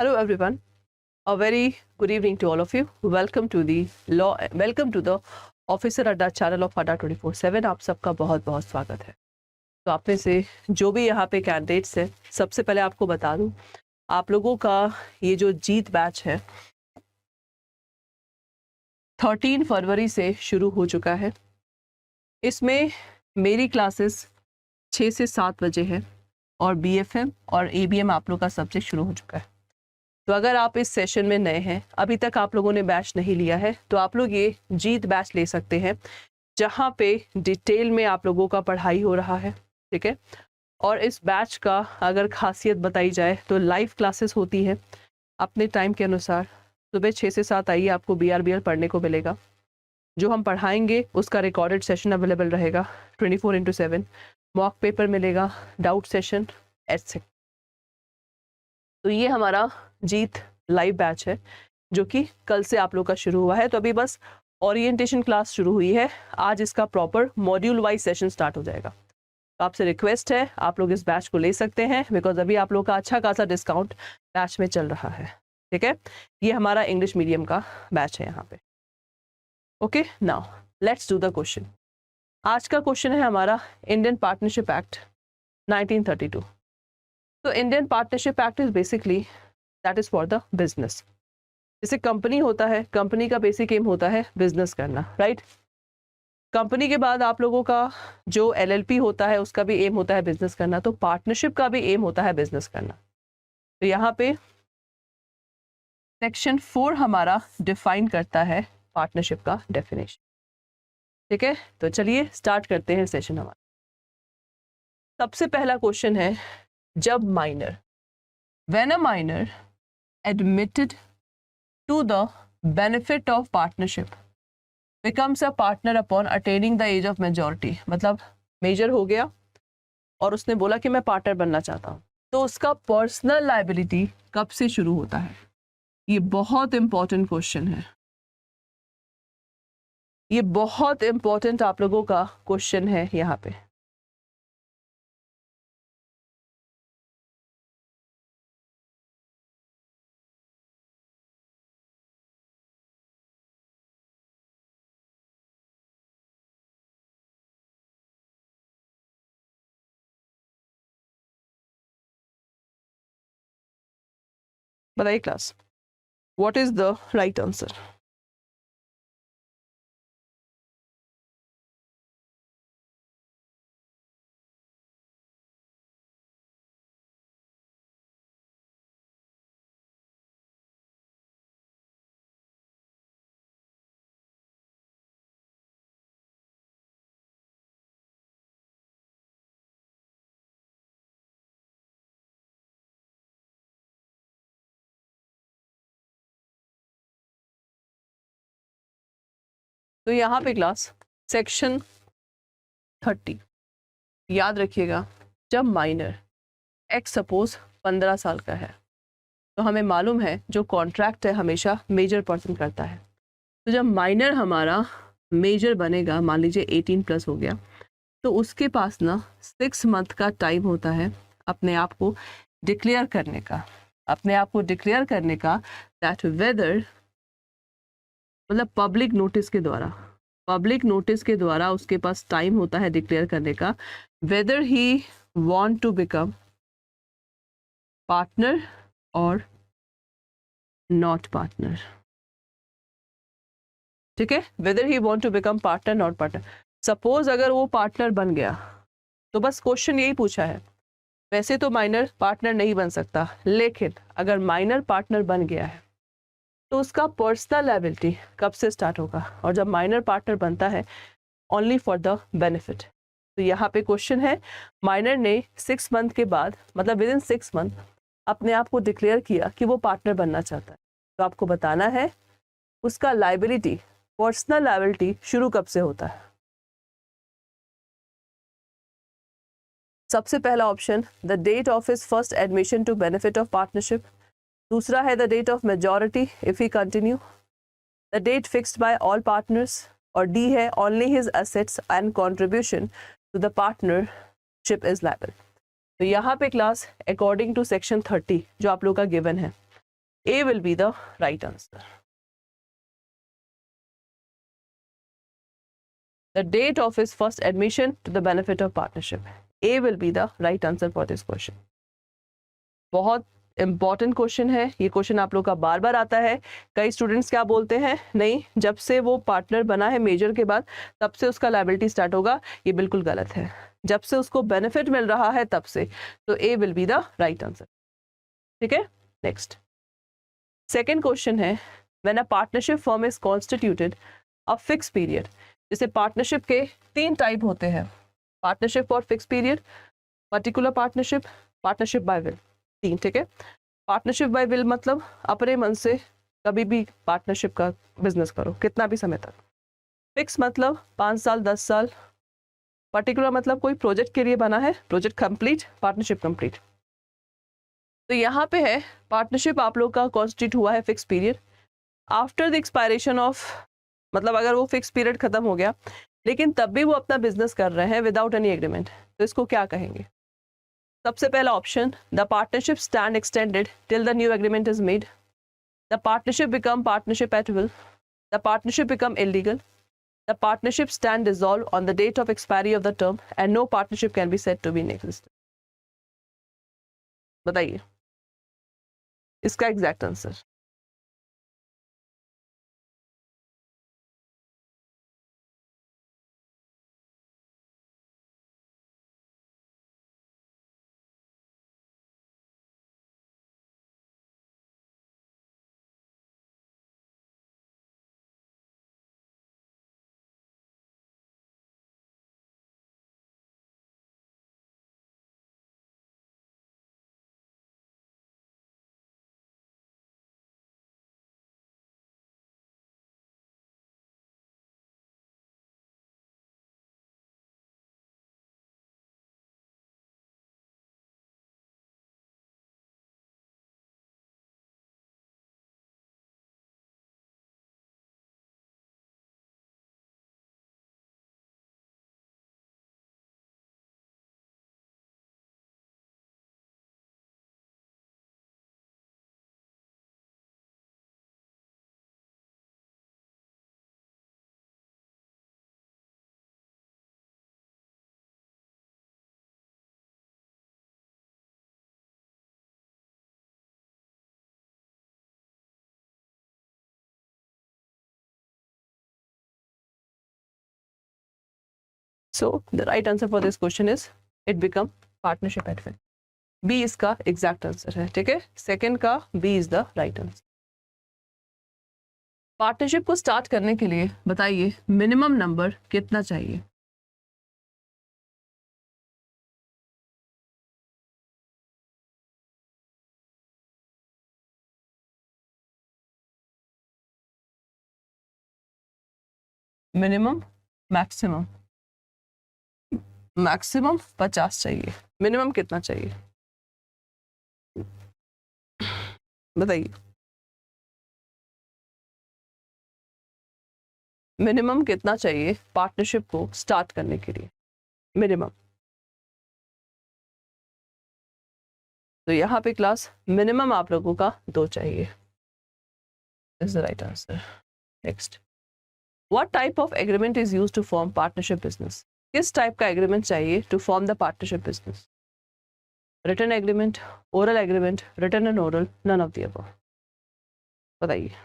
Hello everyone. A very good evening to all of you. Welcome to the Officer Adda channel of Adda 24/7. आप सबका बहुत बहुत स्वागत है। तो आप में से जो भी यहाँ पे कैंडिडेट्स हैं, सबसे पहले आपको बता दूं, आप लोगों का ये जो जीत बैच है 13 फरवरी से शुरू हो चुका है। इसमें मेरी क्लासेस 6 से 7 बजे है और BFM और ABM आप लोग का सब्जेक्ट शुरू हो चुका है। तो अगर आप इस सेशन में नए हैं, अभी तक आप लोगों ने बैच नहीं लिया है, तो आप लोग ये जीत बैच ले सकते हैं, जहाँ पे डिटेल में आप लोगों का पढ़ाई हो रहा है। ठीक है। और इस बैच का अगर खासियत बताई जाए तो लाइव क्लासेस होती है अपने टाइम के अनुसार। सुबह 6 से 7 आइए, आपको BRBL पढ़ने को मिलेगा। जो हम पढ़ाएंगे उसका रिकॉर्डेड सेशन अवेलेबल रहेगा 24/7। मॉक पेपर मिलेगा, डाउट सेशन एटसेट्रा। तो ये हमारा जीत लाइव बैच है जो कि कल से आप लोग का शुरू हुआ है। तो अभी बस ओरिएंटेशन क्लास शुरू हुई है, आज इसका proper module wise session start हो जाएगा। तो आपसे रिक्वेस्ट है, आप लोग इस बैच को ले सकते हैं, बिकॉज अभी आप लोग का अच्छा खासा डिस्काउंट बैच में चल रहा है। ठीक है। ये हमारा इंग्लिश मीडियम का बैच है यहाँ पे। Okay, now let's do the question. आज का क्वेश्चन है हमारा इंडियन पार्टनरशिप एक्ट 1932। तो Indian partnership act is basically that is for the business. जैसे कंपनी होता है, कंपनी का बेसिक एम होता है बिजनेस करना, राइट। कंपनी के बाद आप लोगों का जो LLP होता है उसका भी एम होता है बिजनेस करना, तो पार्टनरशिप का भी एम होता है बिजनेस करना। तो यहाँ पे सेक्शन 4 हमारा डिफाइन करता है पार्टनरशिप का डेफिनेशन। ठीक है, तो चलिए स्टार्ट करते हैं सेशन हमारा। सबसे पहला क्वेश्चन है, जब minor, when a minor admitted to the benefit of partnership becomes a partner upon attaining the age of majority, मतलब मेजर हो गया और उसने बोला कि मैं पार्टनर बनना चाहता हूँ, तो उसका पर्सनल लायबिलिटी कब से शुरू होता है? ये बहुत इंपॉर्टेंट क्वेश्चन है, ये बहुत इंपॉर्टेंट आप लोगों का क्वेश्चन है यहाँ पे। बताइए class, what is the right answer? तो यहाँ पे क्लास सेक्शन 30 याद रखिएगा, जब माइनर एक्स सपोज 15 साल का है, तो हमें मालूम है जो कॉन्ट्रैक्ट है हमेशा मेजर पर्सन करता है। तो जब माइनर हमारा मेजर बनेगा, मान लीजिए 18+ हो गया, तो उसके पास ना 6 मंथ का टाइम होता है अपने आप को डिक्लेयर करने का, अपने आप को डिक्लेयर करने का, दैट वेदर, मतलब पब्लिक नोटिस के द्वारा, पब्लिक नोटिस के द्वारा उसके पास टाइम होता है डिक्लेयर करने का, whether he want to become partner और नॉट पार्टनर। ठीक है, whether he want to become partner not partner. Suppose अगर वो पार्टनर बन गया, तो बस क्वेश्चन यही पूछा है, वैसे तो माइनर पार्टनर नहीं बन सकता, लेकिन अगर माइनर पार्टनर बन गया है तो उसका पर्सनल लायबिलिटी कब से स्टार्ट होगा? और जब माइनर पार्टनर बनता है ओनली फॉर द बेनिफिट। तो यहाँ पे क्वेश्चन है, माइनर ने 6 मंथ के बाद, मतलब विद इन 6 मंथ अपने आप को डिक्लेयर किया कि वो पार्टनर बनना चाहता है, तो आपको बताना है उसका लायबिलिटी, पर्सनल लायबिलिटी शुरू कब से होता है। सबसे पहला option, the date of his first admission to benefit of partnership. दूसरा है the date of majority if he continue, the date fixed by all partners, और डी है only his assets and contribution to the partnership is liable. तो यहाँ पे class according to section 30 जो आप लोग का गिवन है, A will be the right answer. The date of his first admission to the benefit of partnership. A will be the right answer for this question. बहुत important question है ये। Question आप लोग का बार बार आता है। कई स्टूडेंट्स क्या बोलते हैं, नहीं जब से वो पार्टनर बना है मेजर के बाद तब से उसका लायबिलिटी स्टार्ट होगा। ये बिल्कुल गलत है। जब से उसको बेनिफिट मिल रहा है तब से। तो A will be the right answer. ठीक है, नेक्स्ट सेकेंड क्वेश्चन है, when a partnership firm is constituted a fix period. जैसे पार्टनरशिप के 3 टाइप होते हैं, partnership for fix period, particular partnership, partnership by will. 3, ठीक है। पार्टनरशिप बाय विल मतलब अपने मन से कभी भी पार्टनरशिप का बिजनेस करो कितना भी समय तक। फिक्स मतलब 5 साल 10 साल। पर्टिकुलर मतलब कोई प्रोजेक्ट के लिए बना है, प्रोजेक्ट कंप्लीट, पार्टनरशिप कंप्लीट। तो यहाँ पे है पार्टनरशिप आप लोग का कॉन्स्टिट्यूट हुआ है fix period after the expiration of, मतलब अगर वो फिक्स पीरियड खत्म हो गया लेकिन तब भी वो अपना बिजनेस कर रहे हैं विदाउट एनी एग्रीमेंट, तो इसको क्या कहेंगे? सबसे पहला option, the partnership stand extended till the new agreement is made, the partnership become partnership at will, the partnership become illegal, the partnership stand dissolve on the date of expiry of the term and no partnership can be said to be in existence. बताइए इसका exact answer. So the right answer for this question is it become partnership at will. B इसका exact answer है। ठीक है, second का B is the right answer. Partnership को start करने के लिए बताइए मिनिमम नंबर कितना चाहिए? Minimum, maximum? मैक्सिमम 50 चाहिए, मिनिमम कितना चाहिए बताइए? मिनिमम कितना चाहिए पार्टनरशिप को स्टार्ट करने के लिए? मिनिमम। तो यहाँ पे क्लास मिनिमम आप लोगों का 2 चाहिए। Is the right answer. Next, what type of agreement is used to form partnership business? किस टाइप का एग्रीमेंट चाहिए to form the partnership business? Written agreement, oral agreement, written and oral, none of the above. बताइए।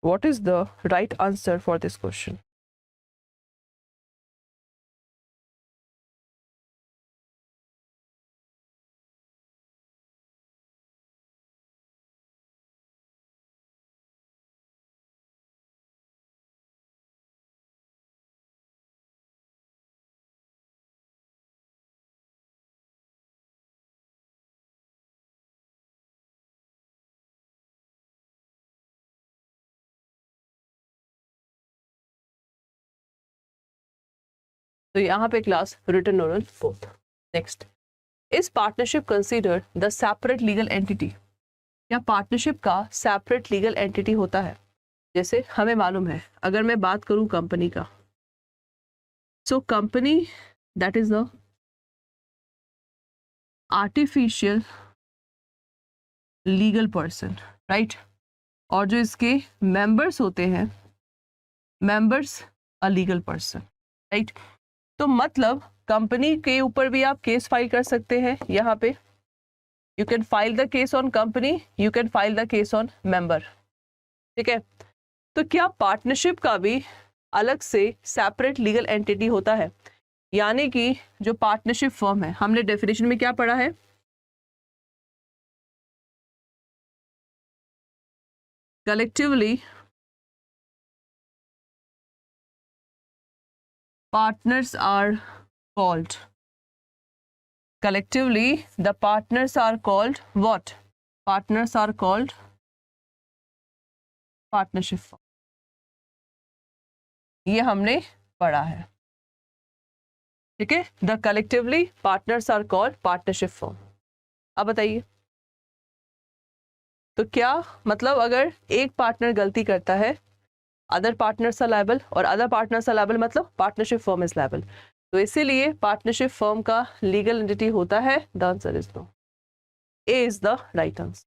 What is the right answer for this question? तो यहाँ पे class written oral both. Next, is partnership considered the separate legal entity? क्या partnership का separate legal entity होता है? जैसे हमें मालूम है, अगर मैं बात करूं कंपनी का, so company that is the artificial legal person, right? और जो इसके मेंबर्स होते हैं, members a legal person, right? तो मतलब कंपनी के ऊपर भी आप केस फाइल कर सकते हैं। यहाँ पे you can file the case on company, you can file the case on member, ठीक है? तो क्या पार्टनरशिप का भी अलग से सेपरेट लीगल एंटिटी होता है? यानी कि जो पार्टनरशिप फर्म है, हमने डेफिनेशन में क्या पढ़ा है? Collectively partners are called, collectively the partners are called what? Partners are called partnership firm. ये हमने पढ़ा है, ठीक है? The collectively partners are called partnership firm. अब बताइए, तो क्या मतलब अगर एक पार्टनर गलती करता है, अदर पार्टनर्स आर लायबल, और अदर पार्टनर्स आर लायबल मतलब पार्टनरशिप फर्म इज लायबल। तो इसीलिए पार्टनरशिप फर्म का लीगल एंटिटी होता है। The answer is no, A is the right answer.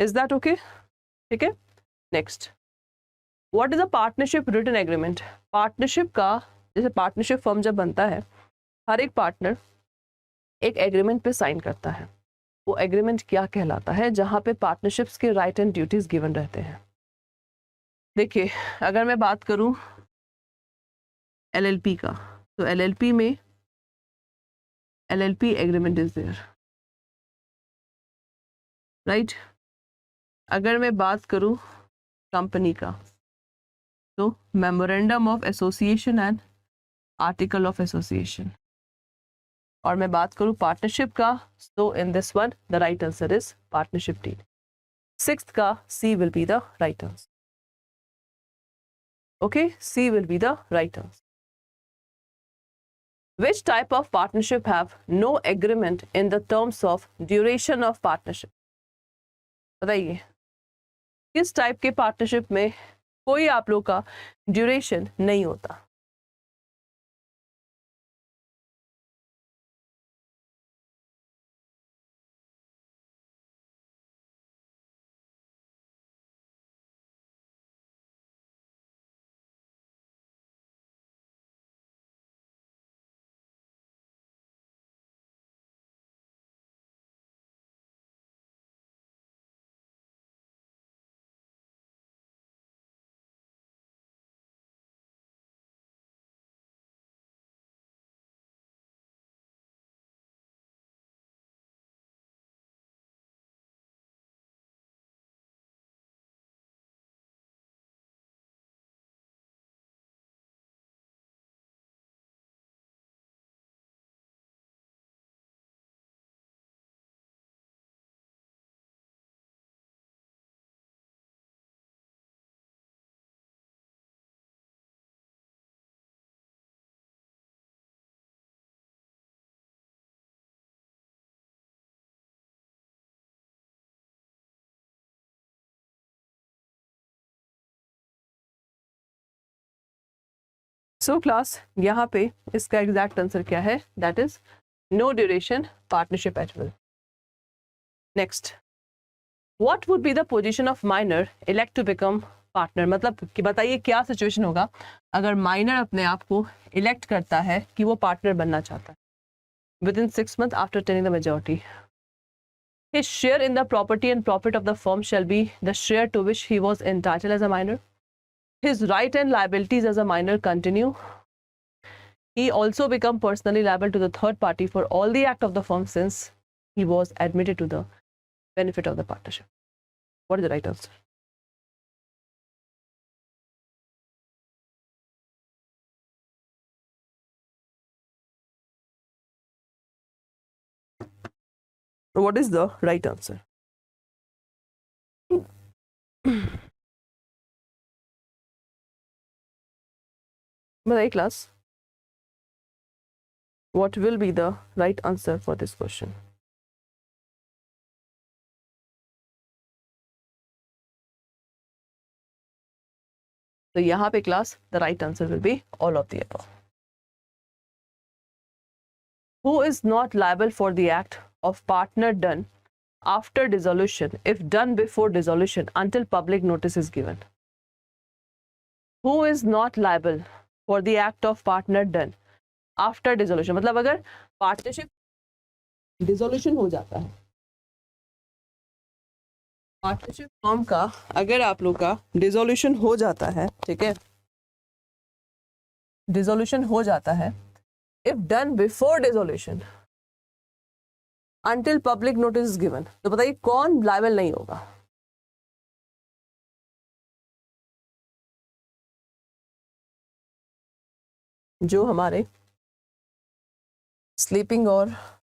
Is that okay? ठीक है, next, what is a partnership written agreement? Partnership का, जैसे पार्टनरशिप फर्म जब बनता है, हर एक पार्टनर एक एग्रीमेंट पे साइन करता है। वो एग्रीमेंट क्या कहलाता है? जहाँ पे पार्टनरशिप्स के राइट एंड ड्यूटीज गिवन रहते हैं। देखिए, अगर मैं बात करूं एलएलपी का, तो एलएलपी में LLP agreement is there, right? अगर मैं बात करूं कंपनी का, तो memorandum of association and article of association. और मैं बात करूं पार्टनरशिप का, तो in this one the right answer is partnership deed. Sixth का C will be the right answer. Okay, C will be the right answer. Which type of partnership have no agreement in the terms of duration of partnership? बताइए, किस type के partnership में कोई आप लोग का duration नहीं होता? सो क्लास, यहाँ पे इसका एग्जैक्ट आंसर क्या है? That is no duration partnership at will. Next, what would be the position of minor elect to become partner? मतलब कि बताइए क्या सिचुएशन होगा अगर माइनर अपने आप को इलेक्ट करता है कि वो पार्टनर बनना चाहता है with in 6 months after tending the majority. His share in the property and profit of the firm shall be the share to which he was entitled as a minor. His right and liabilities as a minor continue. He also become personally liable to the third party for all the act of the firm since he was admitted to the benefit of the partnership. What is the right answer? What is the right answer? बताइए class. What will be the right answer for this question? तो यहाँ पे class, the right answer will be all of the above. Who is not liable for the act of partner done after dissolution if done before dissolution until public notice is given? Who is not liable for the act of partner done after dissolution? मतलब अगर partnership dissolution हो जाता है, partnership form का अगर आप लोग का डिसोल्यूशन हो जाता है, ठीक है, डिसोल्यूशन हो जाता है, if done before dissolution until public notice is given, तो बताइए कौन लायबल नहीं होगा? जो हमारे स्लीपिंग और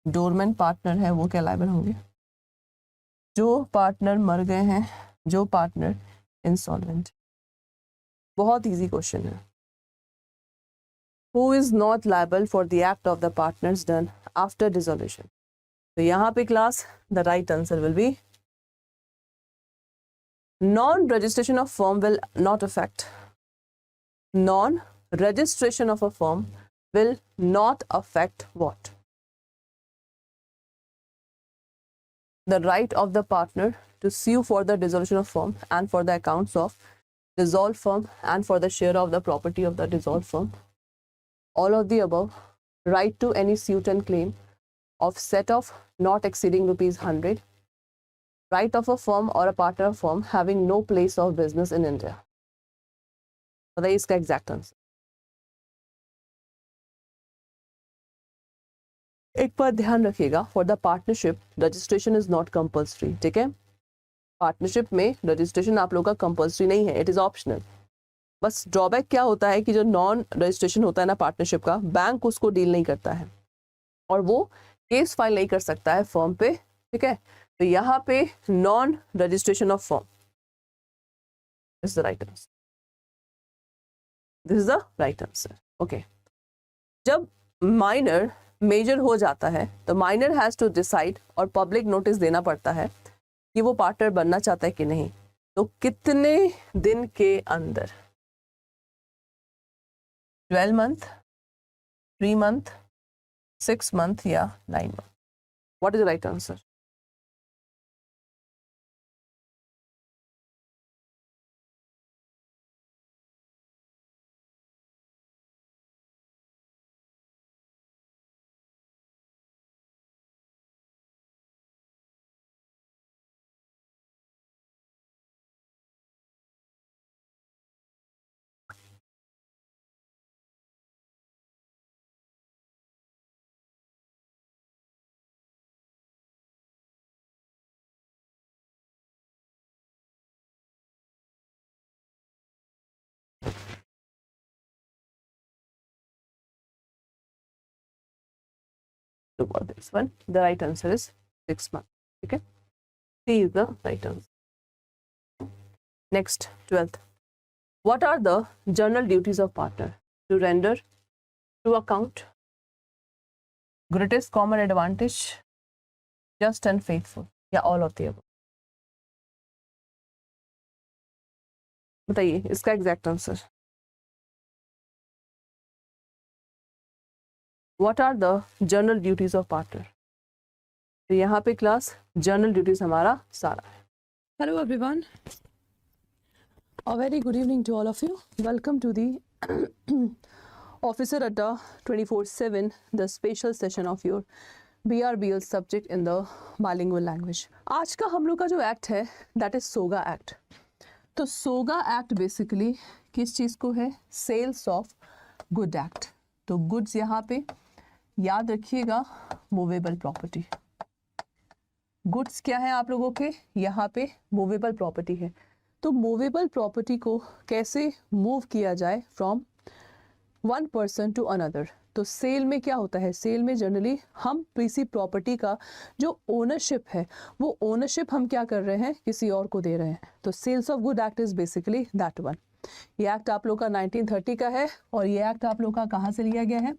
डोरमेंट पार्टनर है वो क्या लायबल होंगे? जो पार्टनर मर गए हैं, जो पार्टनर इंसॉल्वेंट। बहुत इजी क्वेश्चन है। Who is not liable for the act of the partners done after dissolution? तो यहाँ पे class the right answer will be non-registration of firm will not affect. Non-registration of a firm will not affect what? The right of the partner to sue for the dissolution of firm and for the accounts of dissolved firm and for the share of the property of the dissolved firm. All of the above. Right to any suit and claim of set off not exceeding ₹100. Right of a firm or a partner firm having no place of business in India. बताइए इसका exact answer. एक बात ध्यान रखिएगा, for the partnership registration is not compulsory, ठीक है। Partnership में registration आप लोग का कंपल्सरी नहीं है, इट इज ऑप्शनल। बस ड्रॉबैक क्या होता है कि जो नॉन रजिस्ट्रेशन होता है ना पार्टनरशिप का, बैंक उसको डील नहीं करता है और वो केस फाइल नहीं कर सकता है फर्म पे, ठीक है। तो यहाँ पे non registration of firm is the right answer. This is the right answer, okay. जब माइनर मेजर हो जाता है तो माइनर हैज टू डिसाइड और पब्लिक नोटिस देना पड़ता है कि वो पार्टनर बनना चाहता है कि नहीं। तो कितने दिन के अंदर? 12 month, 3 month, 6 month या 9 month? What is the right answer? For this one, the right answer is 6 months. Okay, C is the right answer. Next, 12th. What are the general duties of partner? To render true account, greatest common advantage, just and faithful, या all of the above? बताइए इसका exact answer. What are the general duties of partner? तो यहाँ पे class general duties हमारा सारा है। Hello everyone. A very good evening to all of you. Welcome to the Officer Adda 24/7, the special session of your BRBL subject in the bilingual language. आज का हम लोग का जो एक्ट है that is सोगा एक्ट। तो सोगा एक्ट बेसिकली किस चीज़ को है? Sales of good act. तो गुड्स यहाँ पे याद रखिएगा मूवेबल प्रॉपर्टी। गुड्स क्या है आप लोगों के यहाँ पे? मूवेबल प्रॉपर्टी है। तो मूवेबल प्रॉपर्टी को कैसे मूव किया जाए from one person to another? तो सेल में क्या होता है? सेल में जनरली हम किसी प्रॉपर्टी का जो ओनरशिप है वो ओनरशिप हम क्या कर रहे हैं? किसी और को दे रहे हैं। तो sales of good act is basically that one. ये एक्ट आप लोग का 1930 का है और ये एक्ट आप लोग का कहाँ से लिया गया है?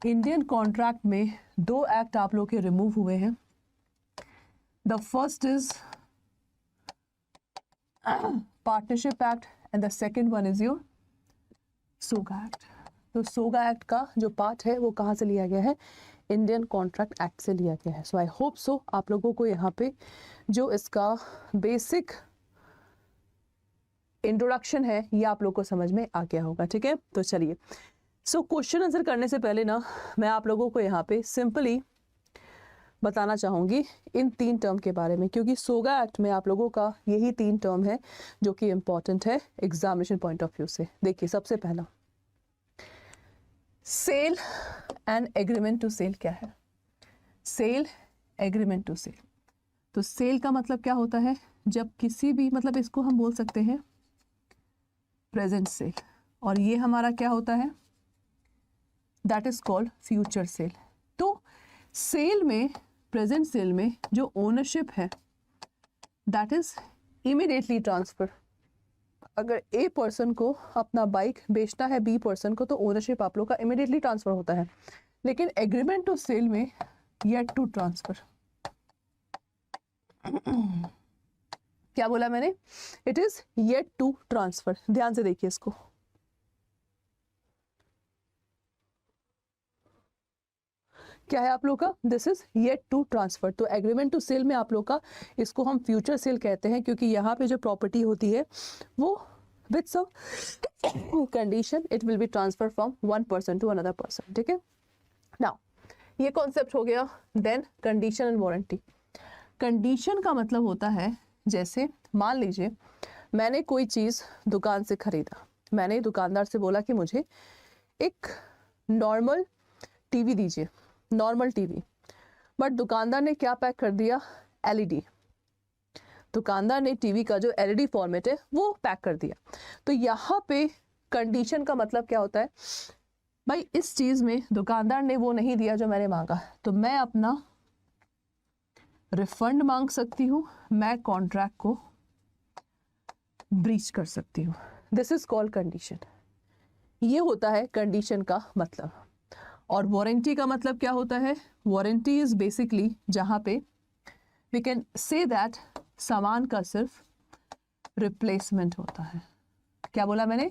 इंडियन कॉन्ट्रैक्ट में दो एक्ट आप लोग के रिमूव हुए हैं. The first is partnership act and the second one is your SOGA act. तो सोगा एक्ट का जो पार्ट है वो कहाँ से लिया गया है? इंडियन कॉन्ट्रैक्ट एक्ट से लिया गया है. सो आई होप सो आप लोगों को यहाँ पे जो इसका बेसिक इंट्रोडक्शन है ये आप लोग को समझ में आ गया होगा. ठीक है, तो चलिए. सो क्वेश्चन आंसर करने से पहले ना मैं आप लोगों को यहाँ पे सिंपली बताना चाहूँगी इन तीन टर्म के बारे में, क्योंकि सोगा एक्ट में आप लोगों का यही तीन टर्म है जो कि इम्पॉर्टेंट है एग्जामिनेशन पॉइंट ऑफ व्यू से. देखिए, सबसे पहला sale and agreement to sale क्या है? Sale, agreement to sale. तो सेल का मतलब क्या होता है? जब किसी भी, मतलब इसको हम बोल सकते हैं प्रेजेंट सेल, और ये हमारा क्या होता है? That is called future cell. तो सेल में, प्रेजेंट सेल में जो ओनरशिप है दैट इज इमीडिएटली ट्रांसफर. अगर ए पर्सन को अपना बाइक बेचना है बी पर्सन को तो ओनरशिप आप लोग का इमीडिएटली ट्रांसफर होता है. लेकिन एग्रीमेंट टू सेल में येट टू ट्रांसफर. क्या बोला मैंने? It is yet to transfer. ध्यान से देखिए इसको. क्या है आप लोग का? This is yet to transfer. तो एग्रीमेंट टू सेल में आप लोग का इसको हम फ्यूचर सेल कहते हैं, क्योंकि यहाँ पे जो प्रॉपर्टी होती है वो with some condition it will be transfer from one person to another person. ठीक है, नाउ ये कॉन्सेप्ट हो गया. Then condition and warranty. Condition का मतलब होता है, जैसे मान लीजिए मैंने कोई चीज़ दुकान से खरीदा. मैंने दुकानदार से बोला कि मुझे एक नॉर्मल टीवी दीजिए, नॉर्मल टीवी. बट दुकानदार ने क्या पैक कर दिया? एलईडी. दुकानदार ने टीवी का जो एलईडी फॉर्मेट है वो पैक कर दिया. तो यहाँ पे कंडीशन का मतलब क्या होता है? भाई इस चीज़ में दुकानदार ने वो नहीं दिया जो मैंने मांगा, तो मैं अपना रिफंड मांग सकती हूँ, मैं कॉन्ट्रैक्ट को ब्रीच कर सकती हूँ. This is called condition. ये होता है कंडीशन का मतलब. और वारंटी का मतलब क्या होता है? वारंटी इज बेसिकली जहाँ पे वी कैन से दैट सामान का सिर्फ रिप्लेसमेंट होता है. क्या बोला मैंने?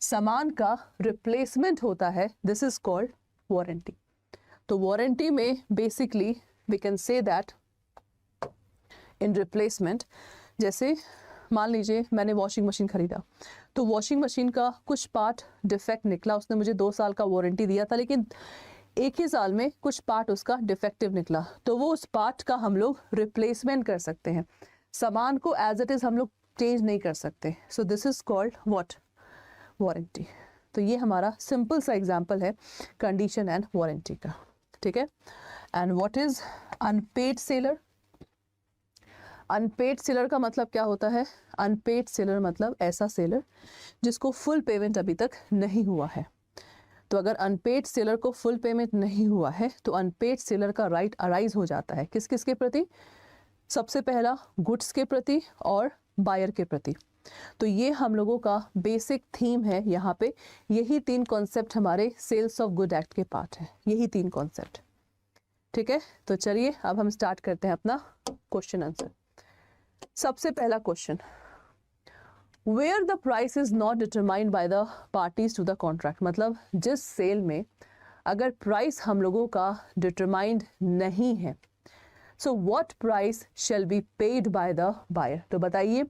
सामान का रिप्लेसमेंट होता है. This is called warranty. तो वारंटी में basically we can say that in replacement, जैसे मान लीजिए मैंने वॉशिंग मशीन खरीदा, तो वॉशिंग मशीन का कुछ पार्ट डिफेक्ट निकला. उसने मुझे 2 साल का वारंटी दिया था, लेकिन एक ही साल में कुछ पार्ट उसका डिफेक्टिव निकला, तो वो उस पार्ट का हम लोग रिप्लेसमेंट कर सकते हैं. सामान को एज इट इज हम लोग चेंज नहीं कर सकते. सो this is called what? Warranty. तो ये हमारा सिंपल सा एग्जांपल है कंडीशन एंड वारंटी का. ठीक है. And what is unpaid seller? Unpaid seller का मतलब क्या होता है? अनपेड सेलर मतलब ऐसा सेलर जिसको फुल पेमेंट अभी तक नहीं हुआ है. तो अगर अनपेड सेलर को फुल पेमेंट नहीं हुआ है तो अनपेड सेलर का राइट अराइज हो जाता है किस किस के प्रति? सबसे पहला गुड्स के प्रति और बायर के प्रति. तो ये हम लोगों का बेसिक थीम है यहाँ पे. यही 3 कॉन्सेप्ट हमारे सेल्स ऑफ गुड एक्ट के पार्ट है, यही 3 कॉन्सेप्ट. ठीक है, तो चलिए अब हम स्टार्ट करते हैं अपना क्वेश्चन आंसर. सबसे पहला question, where the price is not determined by the parties to the contract. मतलब जिस सेल में अगर प्राइस हम लोगों का डिटरमाइंड नहीं है, so what price shall be paid by the buyer. तो बताइए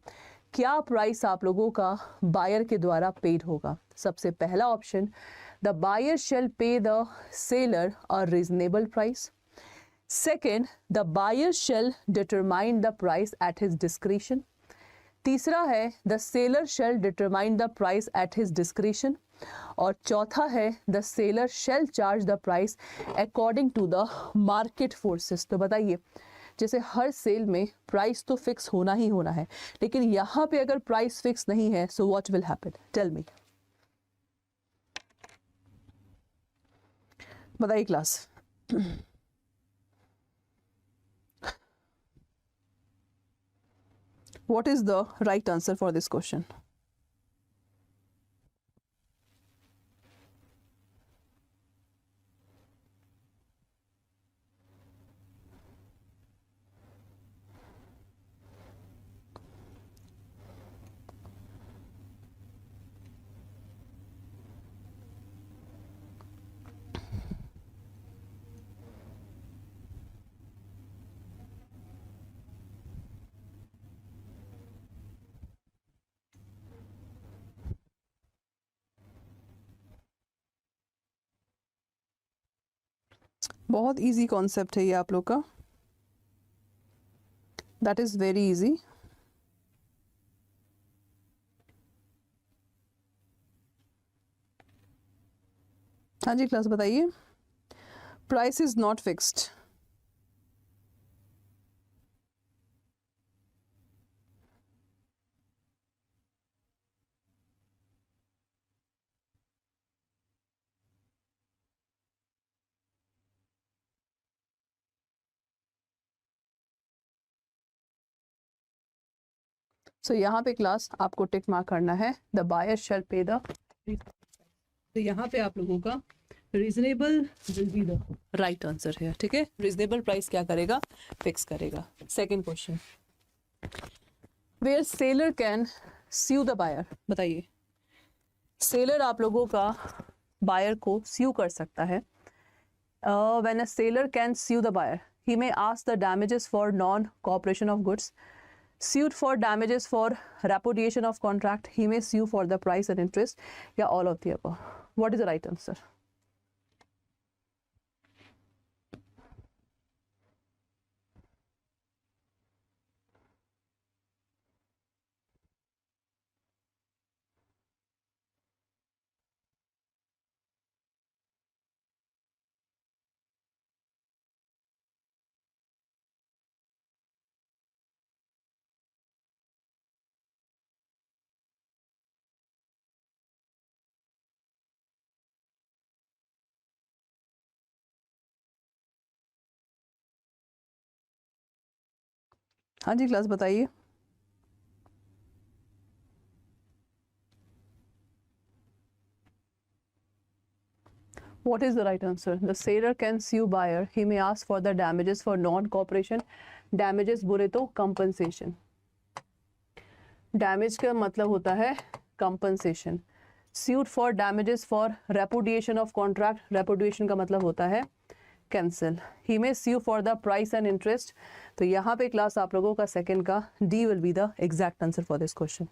क्या प्राइस आप लोगों का बायर के द्वारा पेड होगा? सबसे पहला ऑप्शन, द बायर शेल पे the seller a reasonable price. Second, the buyer shall determine the price at his discretion. तीसरा है the seller shall determine the price at his discretion. और चौथा है the seller shall charge the price according to the market forces. तो बताइए, जैसे हर cell में price तो फिक्स होना ही होना है, लेकिन यहाँ पे अगर प्राइस फिक्स नहीं है so what will happen? Tell me. बताइए class. What is the right answer for this question? बहुत इजी कॉन्सेप्ट है ये आप लोग का, दैट इज़ वेरी इजी। हाँ जी क्लास बताइए। Price is not fixed. So यहाँ पे क्लास आपको टिक मार्क करना है, द बायर शैल पे द, तो यहाँ पे आप लोगों का reasonable will be the right answer है। ठीक है, रीजनेबल प्राइस क्या करेगा, फिक्स करेगा। Second question, where seller can sue the buyer, बताइए। सेलर आप लोगों का बायर को स्यू कर सकता है। When a seller can sue the buyer, he may ask the damages for non cooperation of goods, sued for damages for repudiation of contract, he may sue for the price and interest, या all of the above. What is the right answer? हाँ जी class बताइए। What is the right answer? The seller can sue buyer. He may ask for the damages for non-cooperation. Damages बुरे तो compensation. Damage का मतलब होता है compensation. Sued for damages for repudiation of contract. Repudiation का मतलब होता है cancel. He may sue for the price and interest. तो यहाँ पे क्लास आप लोगों का सेकंड का D will be the exact answer for this question.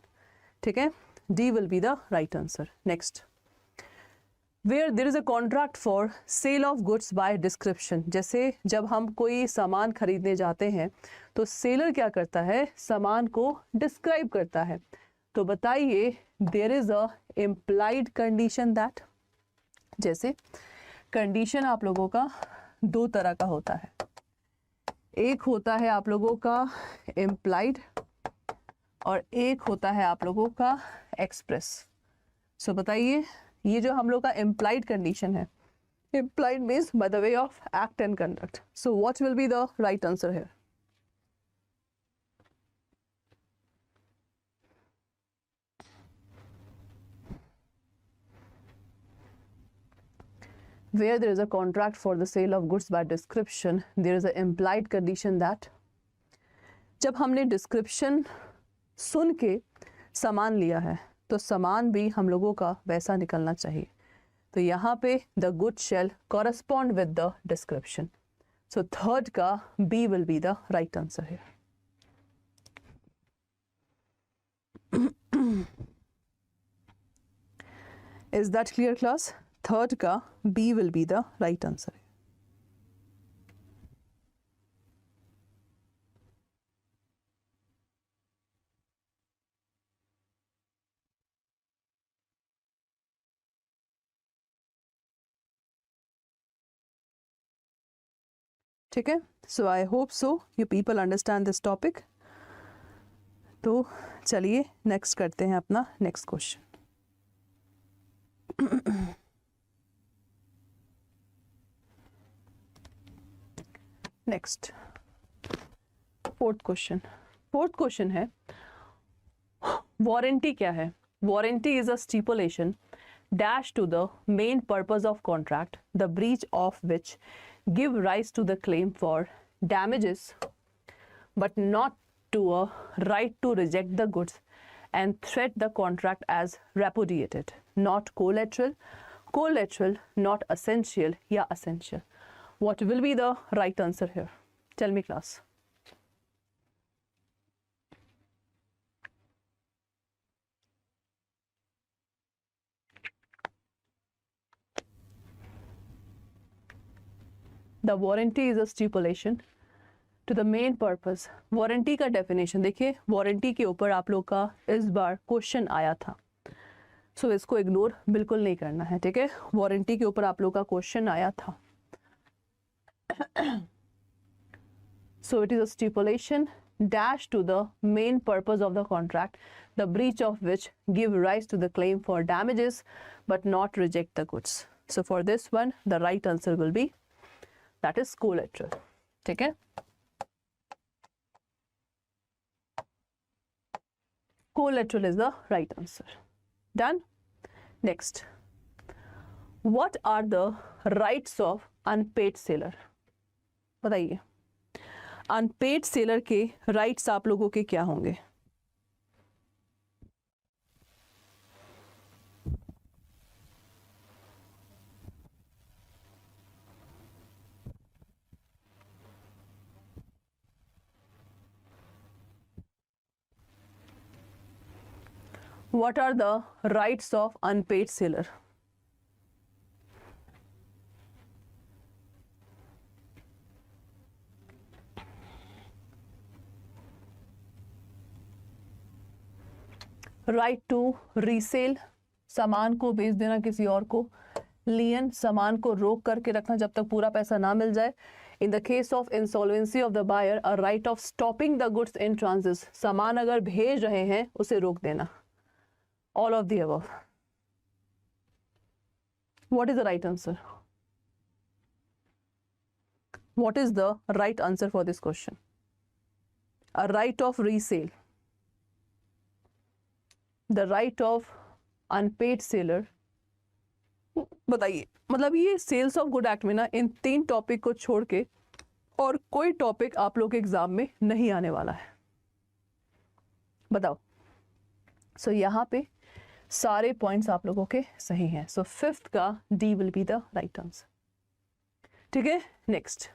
ठीक है, D will be the right answer. Next, where there is a contract for sale of goods by description. जैसे जब हम कोई सामान खरीदने जाते हैं तो सेलर क्या करता है, सामान को डिस्क्राइब करता है। तो बताइए, देर is a implied condition that, जैसे कंडीशन आप लोगों का दो तरह का होता है। एक होता है आप लोगों का इम्प्लाइड और एक होता है आप लोगों का एक्सप्रेस। सो बताइए, ये जो हम लोग का इम्प्लाइड कंडीशन है, implied means by the way of act and conduct. So what will be the right answer here? Where there is a contract for the sale of goods by description, there is an implied condition that, जब हमने description सुन के सामान लिया है तो सामान भी हम लोगों का वैसा निकलना चाहिए। तो यहाँ पे the good shall correspond with the description. So third का B will be the right answer है। Is that clear class? Third का B will be the right answer. ठीक है, so I hope so you people understand this topic. तो चलिए next करते हैं अपना next question. Next fourth question. Fourth question है, वारंटी क्या है? Warranty is a stipulation dash to the main purpose of contract, the breach of which give rise to the claim for damages, but not to a right to reject the goods and threat the contract as repudiated, not collateral, collateral, not essential, yeah essential. What will be the right answer here? Tell me class. The warranty is a stipulation to the main purpose. Warranty का definition देखिए, warranty के ऊपर आप लोग का इस बार question आया था, सो इसको इग्नोर बिल्कुल नहीं करना है, ठीक है। वारंटी के ऊपर आप लोग का क्वेश्चन आया था। So it is a stipulation dash to the main purpose of the contract, the breach of which give rise to the claim for damages but not reject the goods. So for this one, the right answer will be, that is collateral. ठीक है, collateral is the right answer. Done. Next, what are the rights of unpaid seller? बताइए, unpaid seller के rights आप लोगों के क्या होंगे? What are the rights of unpaid seller? Right to resale, सामान को बेच देना किसी और को। लियन, सामान को रोक करके रखना जब तक पूरा पैसा ना मिल जाए। In the case of insolvency of the buyer, a right of stopping the goods in transit, सामान अगर भेज रहे हैं उसे रोक देना। All of the above. What is the right answer? What is the right answer for this question? A right of resale, the right of unpaid seller. बताइए, मतलब ये सेल्स ऑफ गुड एक्ट में ना इन 3 टॉपिक को छोड़ के और कोई टॉपिक आप लोग के एग्जाम में नहीं आने वाला है। बताओ। सो यहाँ पे सारे पॉइंट्स आप लोगों के सही हैं। सो 5th का D will be the right answer. ठीक है, नेक्स्ट,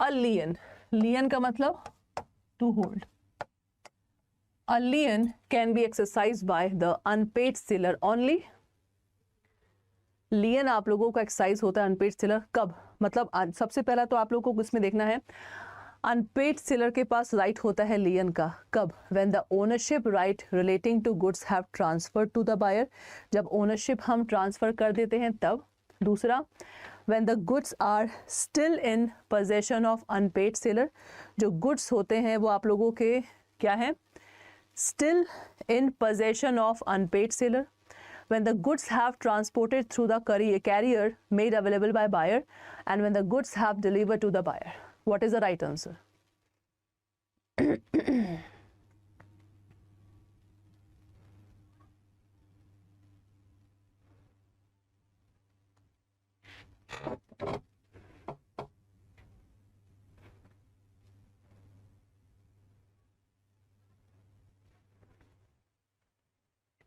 अ लियन। लियन का मतलब to hold. A lien can be exercised by the unpaid seller only. लियन आप लोगों का एक्सरसाइज होता है अनपेड सेलर कब? मतलब सबसे पहला तो आप लोगों को इसमें देखना है, अनपेड सेलर के पास राइट होता है लियन का कब? When the ownership right relating to goods have transferred to the buyer, जब ओनरशिप हम ट्रांसफर कर देते हैं तब। दूसरा, when the goods are still in possession of unpaid seller, जो गुड्स होते हैं वो आप लोगों के क्या है? Still in possession of unpaid seller. When the goods have transported through the carrier made available by buyer, and when the goods have delivered to the buyer. What is the right answer?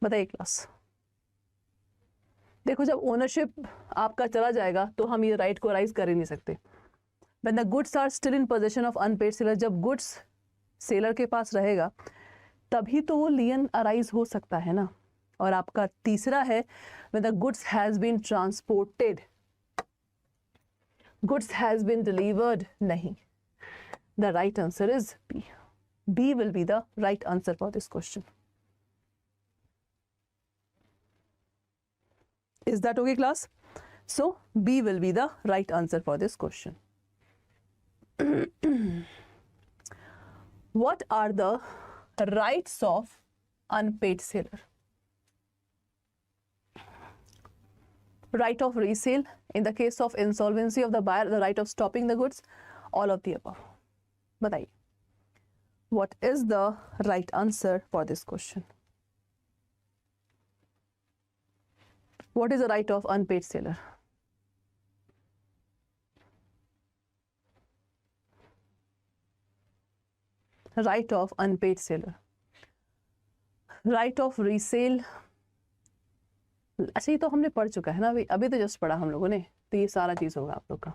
बताइए class. देखो, जब ownership आपका चला जाएगा तो हम ये right को राइज कर ही नहीं सकते। When the goods are still in possession of unpaid seller, जब गुड्स सेलर के पास रहेगा तभी तो वो लियन अराइज हो सकता है ना। और आपका तीसरा है, when the goods has been transported, goods has been delivered, नहीं। The right answer is B. B will be the right answer for this question. Is that okay, class? So B will be the right answer for this question. What are the rights of unpaid seller? Right of resale, in the case of insolvency of the buyer, the right of stopping the goods, all of the above. बताइए, what is the right answer for this question? What is the right of unpaid seller? Right of unpaid seller. Right of resale. अच्छा, ये तो हमने पढ़ चुका है ना अभी तो जस्ट पढ़ा हम लोगों ने, तो ये सारा चीज होगा आप लोग का।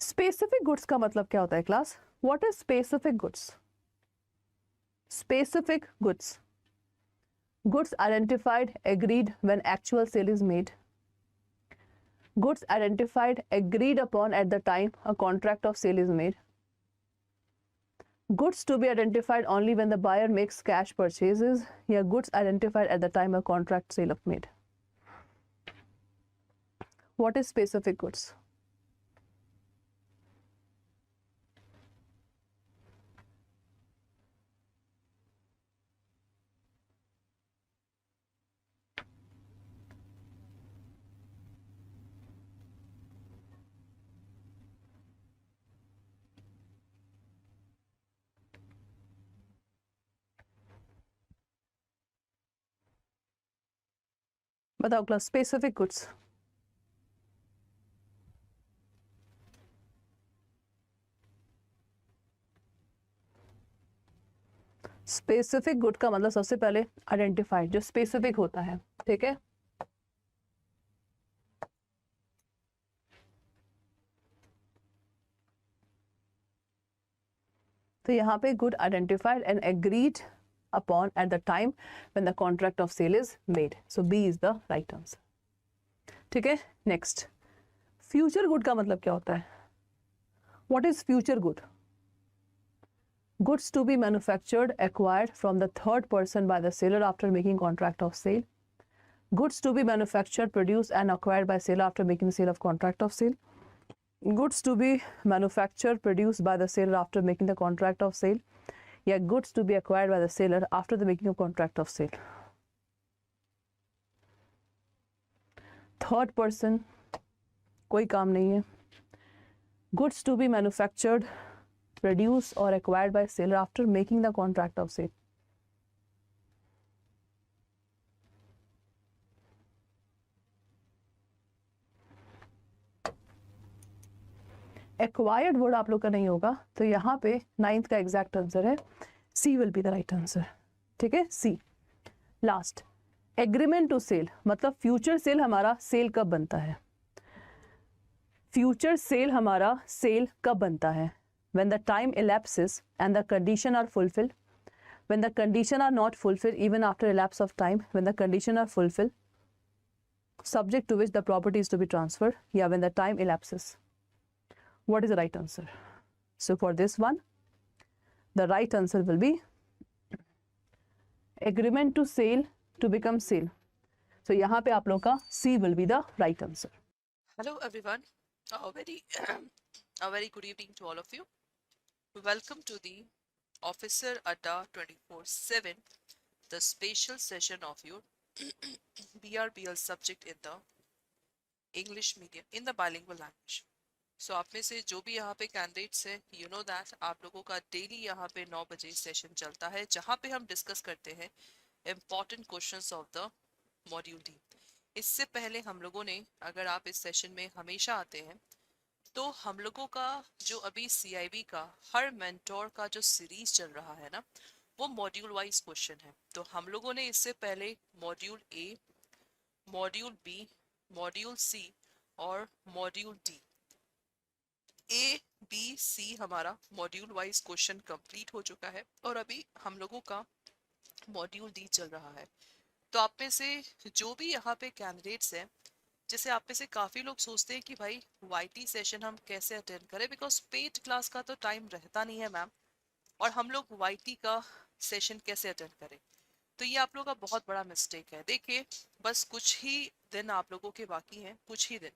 स्पेसिफिक गुड्स का मतलब क्या होता है class? What is specific goods? Specific goods, goods identified, agreed when actual sale is made. Goods identified, agreed upon at the time a contract of sale is made. Goods to be identified only when the buyer makes cash purchases. या goods identified at the time a contract sale of made. What is specific goods? बताओ class, specific goods. Specific good का मतलब सबसे पहले identified, जो specific होता है. ठीक है, तो यहाँ पे good identified and agreed upon at the time when the contract of sale is made. So B is the right answer. ठीक है, नेक्स्ट. फ्यूचर गुड का मतलब क्या होता है? What is future good? Goods to be manufactured, acquired from the third person by the seller after making contract of sale. Goods to be manufactured, produced and acquired by seller after making the sale of contract of sale. Goods to be manufactured, produced by the seller after making the contract of sale. Yeah, goods to be acquired by the seller after the making of contract of sale. Third person, कोई काम नहीं है. Goods to be manufactured, produced or acquired by seller after making the contract of sale. Acquired word आप लोग का नहीं होगा, तो यहाँ पे 9th का एग्जैक्ट आंसर है C will be the right answer. ठीक है, C. Last, agreement to sell, मतलब फ्यूचर सेल हमारा सेल कब बनता है? फ्यूचर सेल हमारा सेल कब बनता है? When the time elapses and the condition are fulfilled, when the condition are not fulfilled even after elapse of time, when the condition are fulfilled, subject to which the property is to be transferred, yeah, when the time elapses. What is the right answer? So for this one, the right answer will be agreement to sale to become sale. So यहाँ पे आप लोग का C will be the right answer. Hello everyone, a very good evening to all of you. Welcome to the Officer Adda 24/7, the special session of your BRBL subject in the English medium, in the bilingual language. So आप में से जो भी यहाँ पे candidates हैं, you know that आप लोगों का डेली यहाँ पे 9 बजे सेशन चलता है, जहाँ पे हम डिस्कस करते हैं important questions of the module D. इससे पहले हम लोगों ने, अगर आप इस सेशन में हमेशा आते हैं, तो हम लोगों का जो अभी CIB का हर मेंटोर का जो सीरीज चल रहा है ना, वो मॉड्यूल वाइज क्वेश्चन है. तो हम लोगों ने इससे पहले module A, module B, module C और module D, A B C हमारा मॉड्यूल वाइज क्वेश्चन कंप्लीट हो चुका है और अभी हम लोगों का मॉड्यूल डी चल रहा है. तो आप में से जो भी यहाँ पे कैंडिडेट्स हैं, जैसे आप में से काफ़ी लोग सोचते हैं कि भाई YT सेशन हम कैसे अटेंड करें, बिकॉज पेड क्लास का तो टाइम रहता नहीं है मैम, और हम लोग YT का सेशन कैसे अटेंड करें. तो ये आप लोगों का बहुत बड़ा मिस्टेक है. देखिए, बस कुछ ही दिन आप लोगों के बाकी हैं, कुछ ही दिन.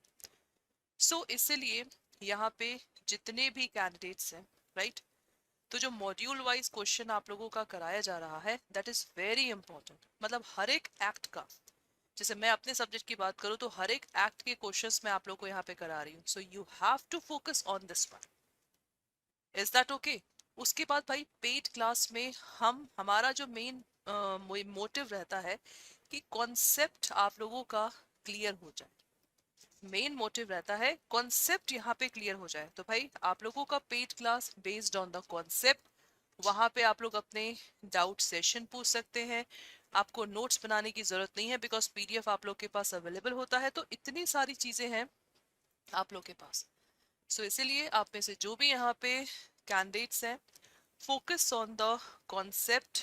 सो इसलिए यहाँ पे जितने भी कैंडिडेट्स हैं, राइट, तो जो मॉड्यूल वाइज क्वेश्चन आप लोगों का कराया जा रहा है, दैट इज़ वेरी इंपॉर्टेंट. मतलब हर एक एक्ट का, जैसे मैं अपने सब्जेक्ट की बात करूं तो हर एक एक्ट के क्वेश्चंस मैं आप लोग को यहाँ पे करा रही हूँ. So you have to focus on this one. Is that okay? उसके बाद भाई पेड क्लास में हमारा जो मेन मोटिव रहता है कि कॉन्सेप्ट आप लोगों का क्लियर हो जाए. मेन मोटिव रहता है कॉन्सेप्ट यहाँ पे क्लियर हो जाए. तो भाई आप लोगों का paid class based on the concept, वहाँ पे आप लोग अपने डाउट सेशन पूछ सकते हैं. आपको नोट्स बनाने की जरूरत नहीं है, बिकॉज PDF आप लोग के पास अवेलेबल होता है. तो इतनी सारी चीजें हैं आप लोग के पास. सो इसीलिए आप में से जो भी यहाँ पे कैंडिडेट्स हैं, focus on the concept,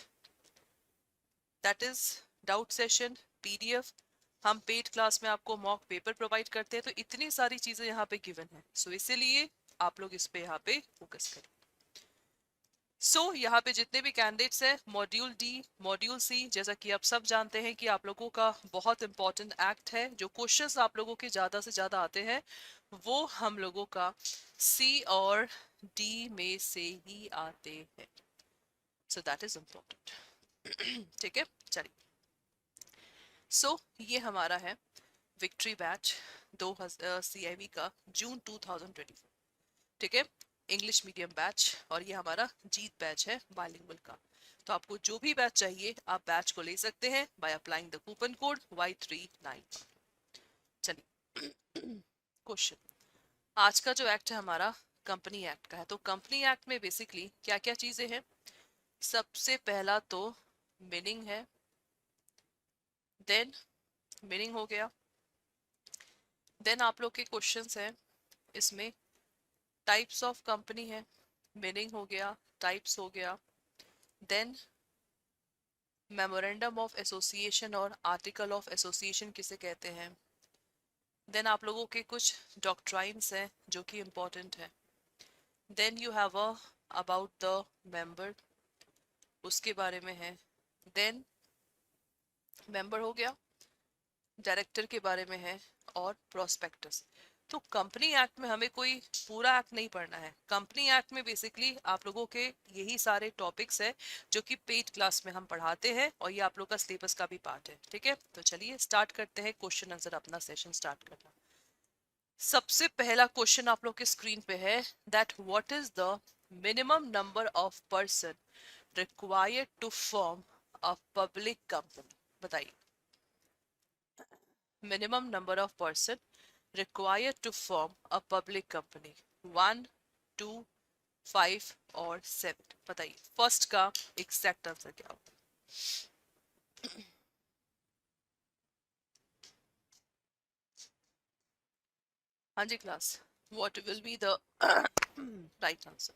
that is doubt session, PDF, हम पेड क्लास में आपको मॉक पेपर प्रोवाइड करते हैं, तो इतनी सारी चीजें यहाँ पे गिवन है, सो इसीलिए आप लोग इस पे यहाँ पे फोकस करें। यहाँ पे जितने भी कैंडिडेट्स हैं, मॉड्यूल डी, मॉड्यूल सी, जैसा कि आप सब जानते हैं कि आप लोगों का बहुत इंपॉर्टेंट एक्ट है, जो क्वेश्चंस आप लोगों के ज्यादा से ज्यादा आते हैं वो हम लोगों का सी और डी में से ही आते हैं, सो दैट इज इम्पोर्टेंट। ठीक है, चलिए। ये हमारा है विक्ट्री बैच 2 CIV का जून 2024, ठीक है, इंग्लिश मीडियम बैच, और ये हमारा जीत बैच है बाइलिंगुअल का। तो आपको जो भी बैच चाहिए आप बैच को ले सकते हैं by applying the coupon code Y39। चलिए, क्वेश्चन। आज का जो एक्ट है हमारा कंपनी एक्ट का है। तो कंपनी एक्ट में बेसिकली क्या क्या चीजें हैं? सबसे पहला तो मीनिंग है, देन मीनिंग हो गया, देन आप लोग के क्वेश्चंस हैं इसमें, टाइप्स ऑफ कंपनी है, मीनिंग हो गया, टाइप्स हो गया, देन मेमोरेंडम ऑफ एसोसिएशन और आर्टिकल ऑफ एसोसिएशन किसे कहते हैं, देन आप लोगों के कुछ डॉक्ट्राइन्स हैं जो कि इम्पोर्टेंट है, then you have a about the member, उसके बारे में है, देन मेंबर हो गया, डायरेक्टर के बारे में है, और प्रोस्पेक्टस। तो कंपनी एक्ट में हमें कोई पूरा एक्ट नहीं पढ़ना है। कंपनी एक्ट में बेसिकली आप लोगों के यही सारे टॉपिक्स है जो कि पेड क्लास में हम पढ़ाते हैं, और ये आप लोग का सिलेबस का भी पार्ट है। ठीक है, तो चलिए स्टार्ट करते हैं क्वेश्चन आंसर अपना सेशन स्टार्ट करना। सबसे पहला क्वेश्चन आप लोग के स्क्रीन पे है, that what is the minimum number of person required to form a public company. बताइए, minimum number of person required to form a public company, 1, 2, 5 और 7। बताइए फर्स्ट का एग्जैक्ट आंसर क्या होगा? हाँ जी class, what will be the right answer?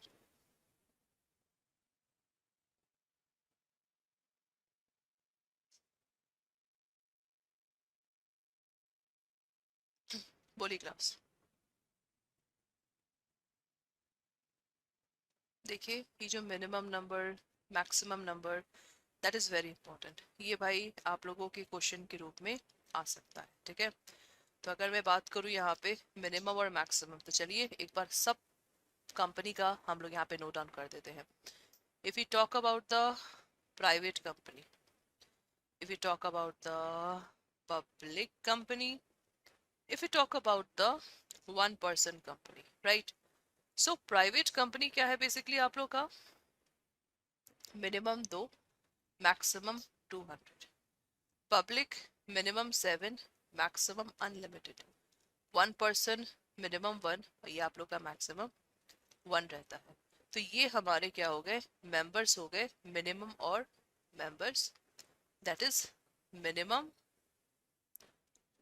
बोलिए class. देखिए, ये जो minimum number, maximum number, that is very important. ये भाई आप लोगों के क्वेश्चन के रूप में आ सकता है। ठीक है, तो अगर मैं बात करूँ यहाँ पे मिनिमम और मैक्सिमम, तो चलिए एक बार सब कंपनी का हम लोग यहाँ पे नोट डाउन कर देते हैं। If you talk about the private company, if you talk about the public company, if you talk about the one person company, right? So private company क्या है बेसिकली आप लोग का? Minimum 2, maximum 200। Public minimum 7, maximum unlimited. One person minimum 1, और ये आप लोग का मैक्सिमम 1 रहता है। तो ये हमारे क्या हो गए? मेंबर्स हो गए, मिनिमम और मेंबर्स, दैट इज मिनिमम,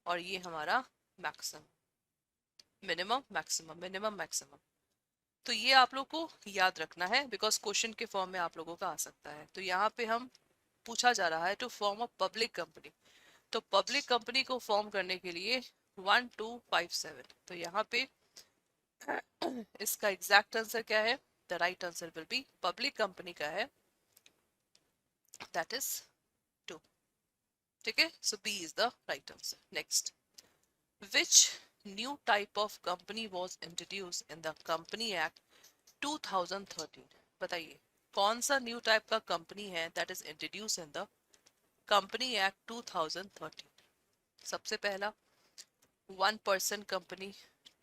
और ये हमारा maximum, minimum maximum, minimum maximum. तो ये आप लोग को याद रखना है, बिकॉज क्वेश्चन के फॉर्म में आप लोगों का आ सकता है। तो यहाँ पे हम पूछा जा रहा है to form a public company. तो पब्लिक कंपनी को फॉर्म करने के लिए 1, 2, 5, 7। तो यहाँ पे इसका एग्जैक्ट आंसर क्या है? The right answer will be, public company का है, दैट इज 2। ठीक है, so B is the right answer. Next, which new type of company was introduced in the Company Act 2013? बताइए कौन सा न्यू टाइप का कंपनी है that is introduce in the company act 2013? सबसे पहला, 1 person company,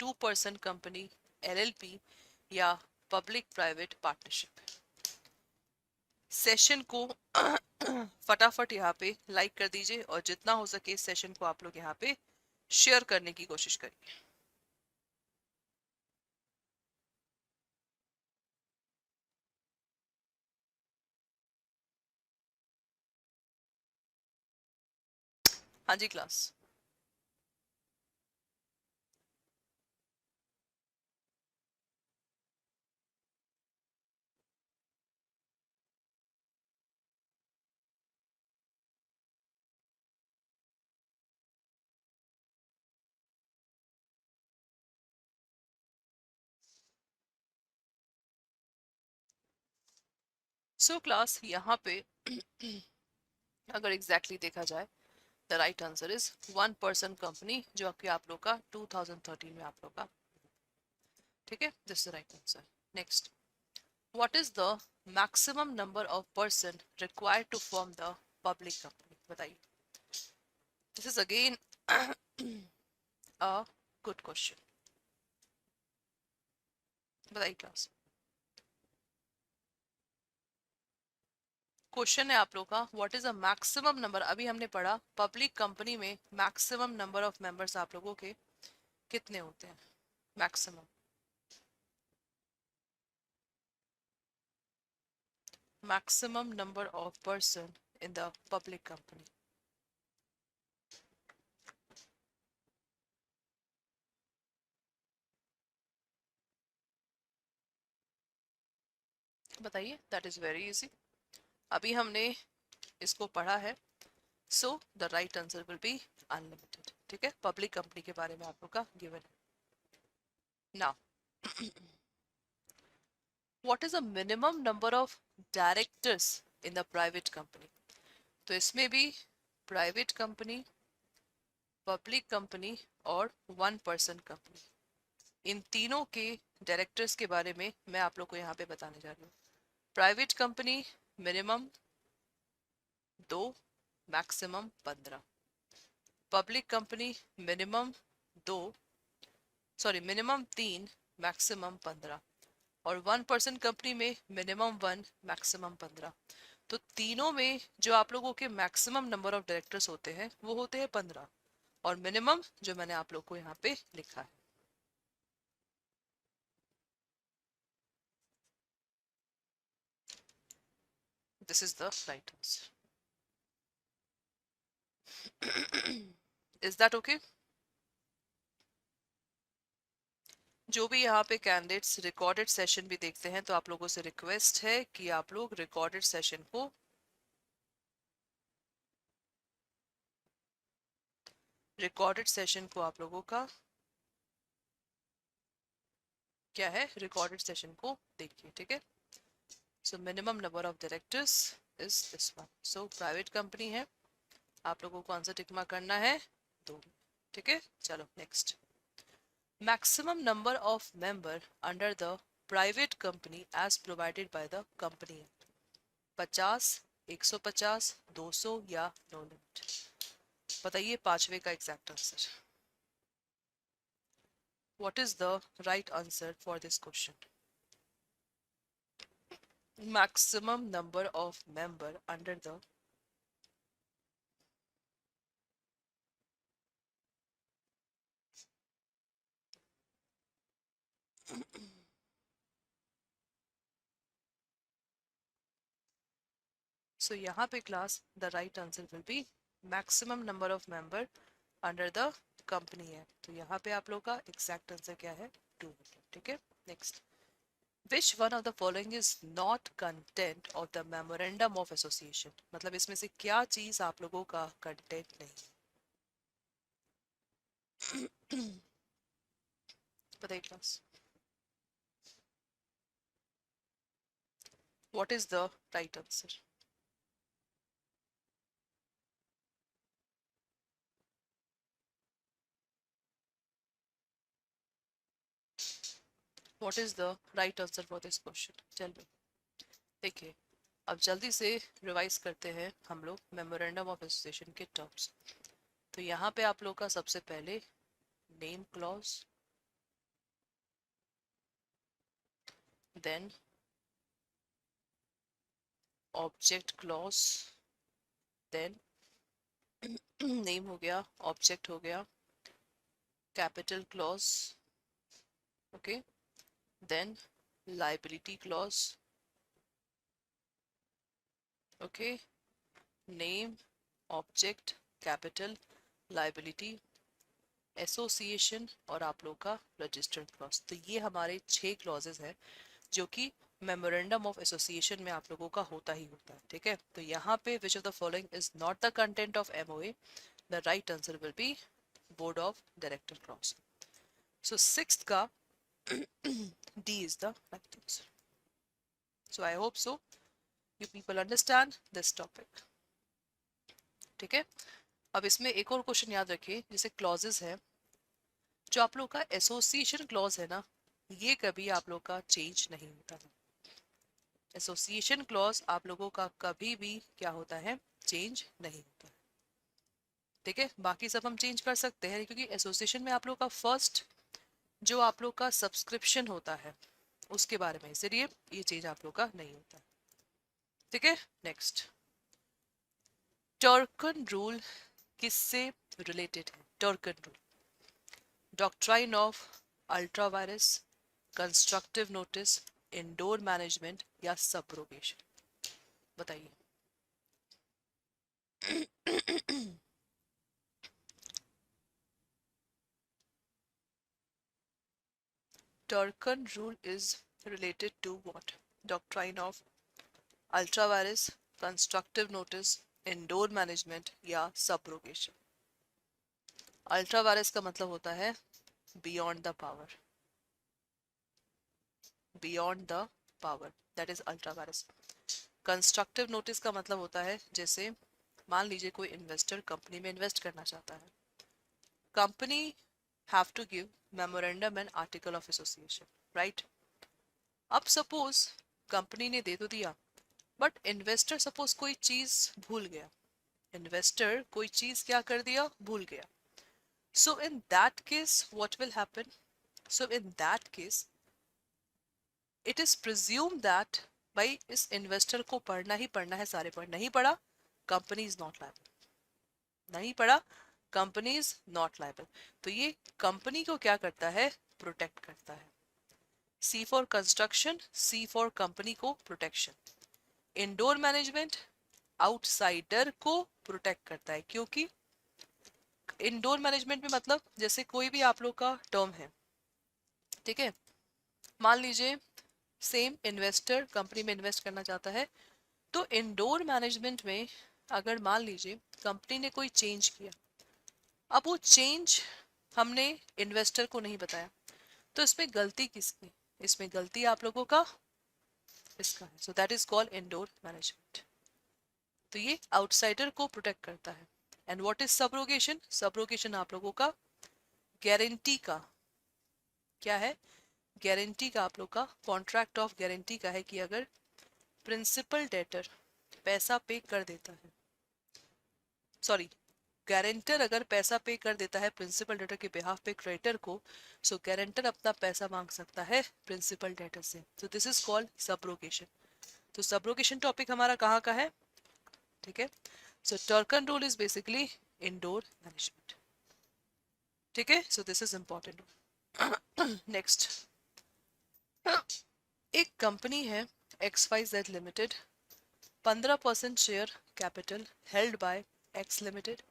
2 person company, LLP, या public private partnership? Session को फटाफट यहाँ पे लाइक कर दीजिए, और जितना हो सके इस सेशन को आप लोग यहाँ पे शेयर करने की कोशिश करिए। हाँ जी क्लास। सो क्लास यहाँ पे अगर एग्जैक्टली देखा जाए, the right answer is 1% company, जो कि आप लोग का 2013 में आप लोग का, ठीक है, this is right answer. Next, what is the maximum number of person required to form the public company, बताइए। This is again a good question, बताइए क्लास। क्वेश्चन है आप लोग का, what is a maximum number, अभी हमने पढ़ा public company में मैक्सिमम नंबर ऑफ मेंबर्स आप लोगों के कितने होते हैं, maximum maximum number of person in the public company। बताइए, दैट इज वेरी इजी, अभी हमने इसको पढ़ा है। So the right answer will B unlimited, ठीक है, पब्लिक कंपनी के बारे में आप लोग का गिवन है। Now what is the minimum number of directors in the private company, तो इसमें भी प्राइवेट कंपनी, पब्लिक कंपनी और 1% कंपनी, इन तीनों के डायरेक्टर्स के बारे में मैं आप लोग को यहाँ पे बताने जा रही हूँ। Private company minimum 2, maximum 15। Public company minimum 2, sorry minimum 3, maximum 15। और 1% कंपनी में मिनिमम 1, मैक्सिमम 15। तो तीनों में जो आप लोगों के मैक्सिमम नंबर ऑफ डायरेक्टर्स होते हैं वो होते हैं 15, और मिनिमम जो मैंने आप लोग को यहाँ पे लिखा है। This is the right answer. Is that okay? जो भी यहाँ पे कैंडिडेट्स रिकॉर्डेड सेशन भी देखते हैं, तो आप लोगों से रिक्वेस्ट है कि आप लोग रिकॉर्डेड सेशन को आप लोगों का क्या है, रिकॉर्डेड सेशन को देखिए, ठीक है। So minimum number of directors is this one. So private company है, आप लोगों को आंसर टिक मार्क करना है 2, ठीक है। चलो next, maximum number of member under the private company as provided by the company act, 50, 150, 200 या नो लिमिट, बताइए पांचवे का exact answer. What is the right answer for this question? Maximum number of member under the so यहाँ पे class the right answer will be maximum number of member under the company है। तो यहाँ पे आप लोग का एग्जैक्ट आंसर क्या है, 200, ठीक है। Next, which one of the following is not content of the memorandum of association, मतलब इसमें से क्या चीज आप लोगों का कंटेंट नहीं है। बताइए class, what is the right answer? What is the right answer for this question, tell me. देखिए, अब जल्दी से रिवाइज करते हैं हम लोग मेमोरेंडम ऑफ एसोसिएशन के टर्म्स। तो यहाँ पे आप लोग का सबसे पहले name clause, then object clause, then name हो गया, ऑब्जेक्ट हो गया, capital clause, okay, then liability clause, okay, name, object, capital, liability, association और आप लोग का रजिस्टर्ड क्लॉज। तो ये हमारे 6 क्लॉजेस हैं जो कि मेमोरेंडम ऑफ एसोसिएशन में आप लोगों का होता ही होता है, ठीक है। तो यहाँ पे which of the following is not the content of MOA, the right answer will be board of director clause. So sixth का D is the right answer. So I hope so you people understand this topic? ठीक है, अब इसमें एक और question याद रखिए, जैसे क्लॉजेस है, जो आप लोग का एसोसिएशन क्लॉज है ना, ये कभी आप लोग का चेंज नहीं होता है। एसोसिएशन क्लॉज आप लोगों का कभी भी क्या होता है, चेंज नहीं होता है। ठीक है, बाकी सब हम चेंज कर सकते हैं, क्योंकि एसोसिएशन में आप लोग का फर्स्ट जो आप लोग का सब्सक्रिप्शन होता है उसके बारे में, इसलिए ये चेंज आप लोग का नहीं होता है। ठीक है, नेक्स्ट, टर्कन रूल किससे रिलेटेड है? Turquand rule, doctrine of ultra vires, constructive notice, indoor management या सब्रोगेशन? बताइए। Turcan rule is related to what? Doctrine of ultravirus, constructive notice, indoor management या subrogation? अल्ट्रावायरस का मतलब होता है beyond the power, beyond the power, that is ultra vires. Constructive notice का मतलब होता है, जैसे मान लीजिए कोई इन्वेस्टर कंपनी में इन्वेस्ट करना चाहता है, company have to give memorandum and article of association, right? अब सपोज कंपनी ने दे तो दिया, बट इन्वेस्टर सपोज कोई चीज भूल गया, इन्वेस्टर कोई चीज क्या कर दिया, भूल गया। So in that case what will happen? So in that case it is presume that भाई इस इन्वेस्टर को पढ़ना ही पढ़ना है सारे पॉइंट, नहीं पढ़ा कंपनी इज नॉट लायबल, नहीं पढ़ा कंपनी इज नॉट लायबल। तो ये कंपनी को क्या करता है, प्रोटेक्ट करता है। C for construction, C for company को प्रोटेक्शन। इंडोर मैनेजमेंट आउटसाइडर को प्रोटेक्ट करता है, क्योंकि इंडोर मैनेजमेंट में मतलब जैसे कोई भी आप लोग का टर्म है, ठीक है, मान लीजिए सेम इन्वेस्टर कंपनी में इन्वेस्ट करना चाहता है, तो इंडोर मैनेजमेंट में अगर मान लीजिए कंपनी ने कोई चेंज किया, अब वो चेंज हमने इन्वेस्टर को नहीं बताया, तो इसमें गलती किसकी? इसमें गलती आप लोगों का, इसका है। So that is called indoor management. तो ये आउटसाइडर को प्रोटेक्ट करता है। And what is subrogation? Subrogation आप लोगों का गारंटी का, क्या है, गारंटी का, आप लोग का कॉन्ट्रैक्ट ऑफ गारंटी का है, कि अगर प्रिंसिपल डेटर पैसा पे कर देता है, सॉरी, गारंटर अगर पैसा पे कर देता है प्रिंसिपल डेटर के बिहाफ पे क्रेडिटर को, सो गारंटर अपना पैसा मांग सकता है प्रिंसिपल डेटर से। तो दिस इज कॉल्ड सबरोगेशन। तो सबरोगेशन टॉपिक हमारा कहाँ का है? ठीक है, so Turquand rule is basically indoor management. ठीक है, so this is important. Next, एक कंपनी है XYZ limited, 15% share capital held by X limited,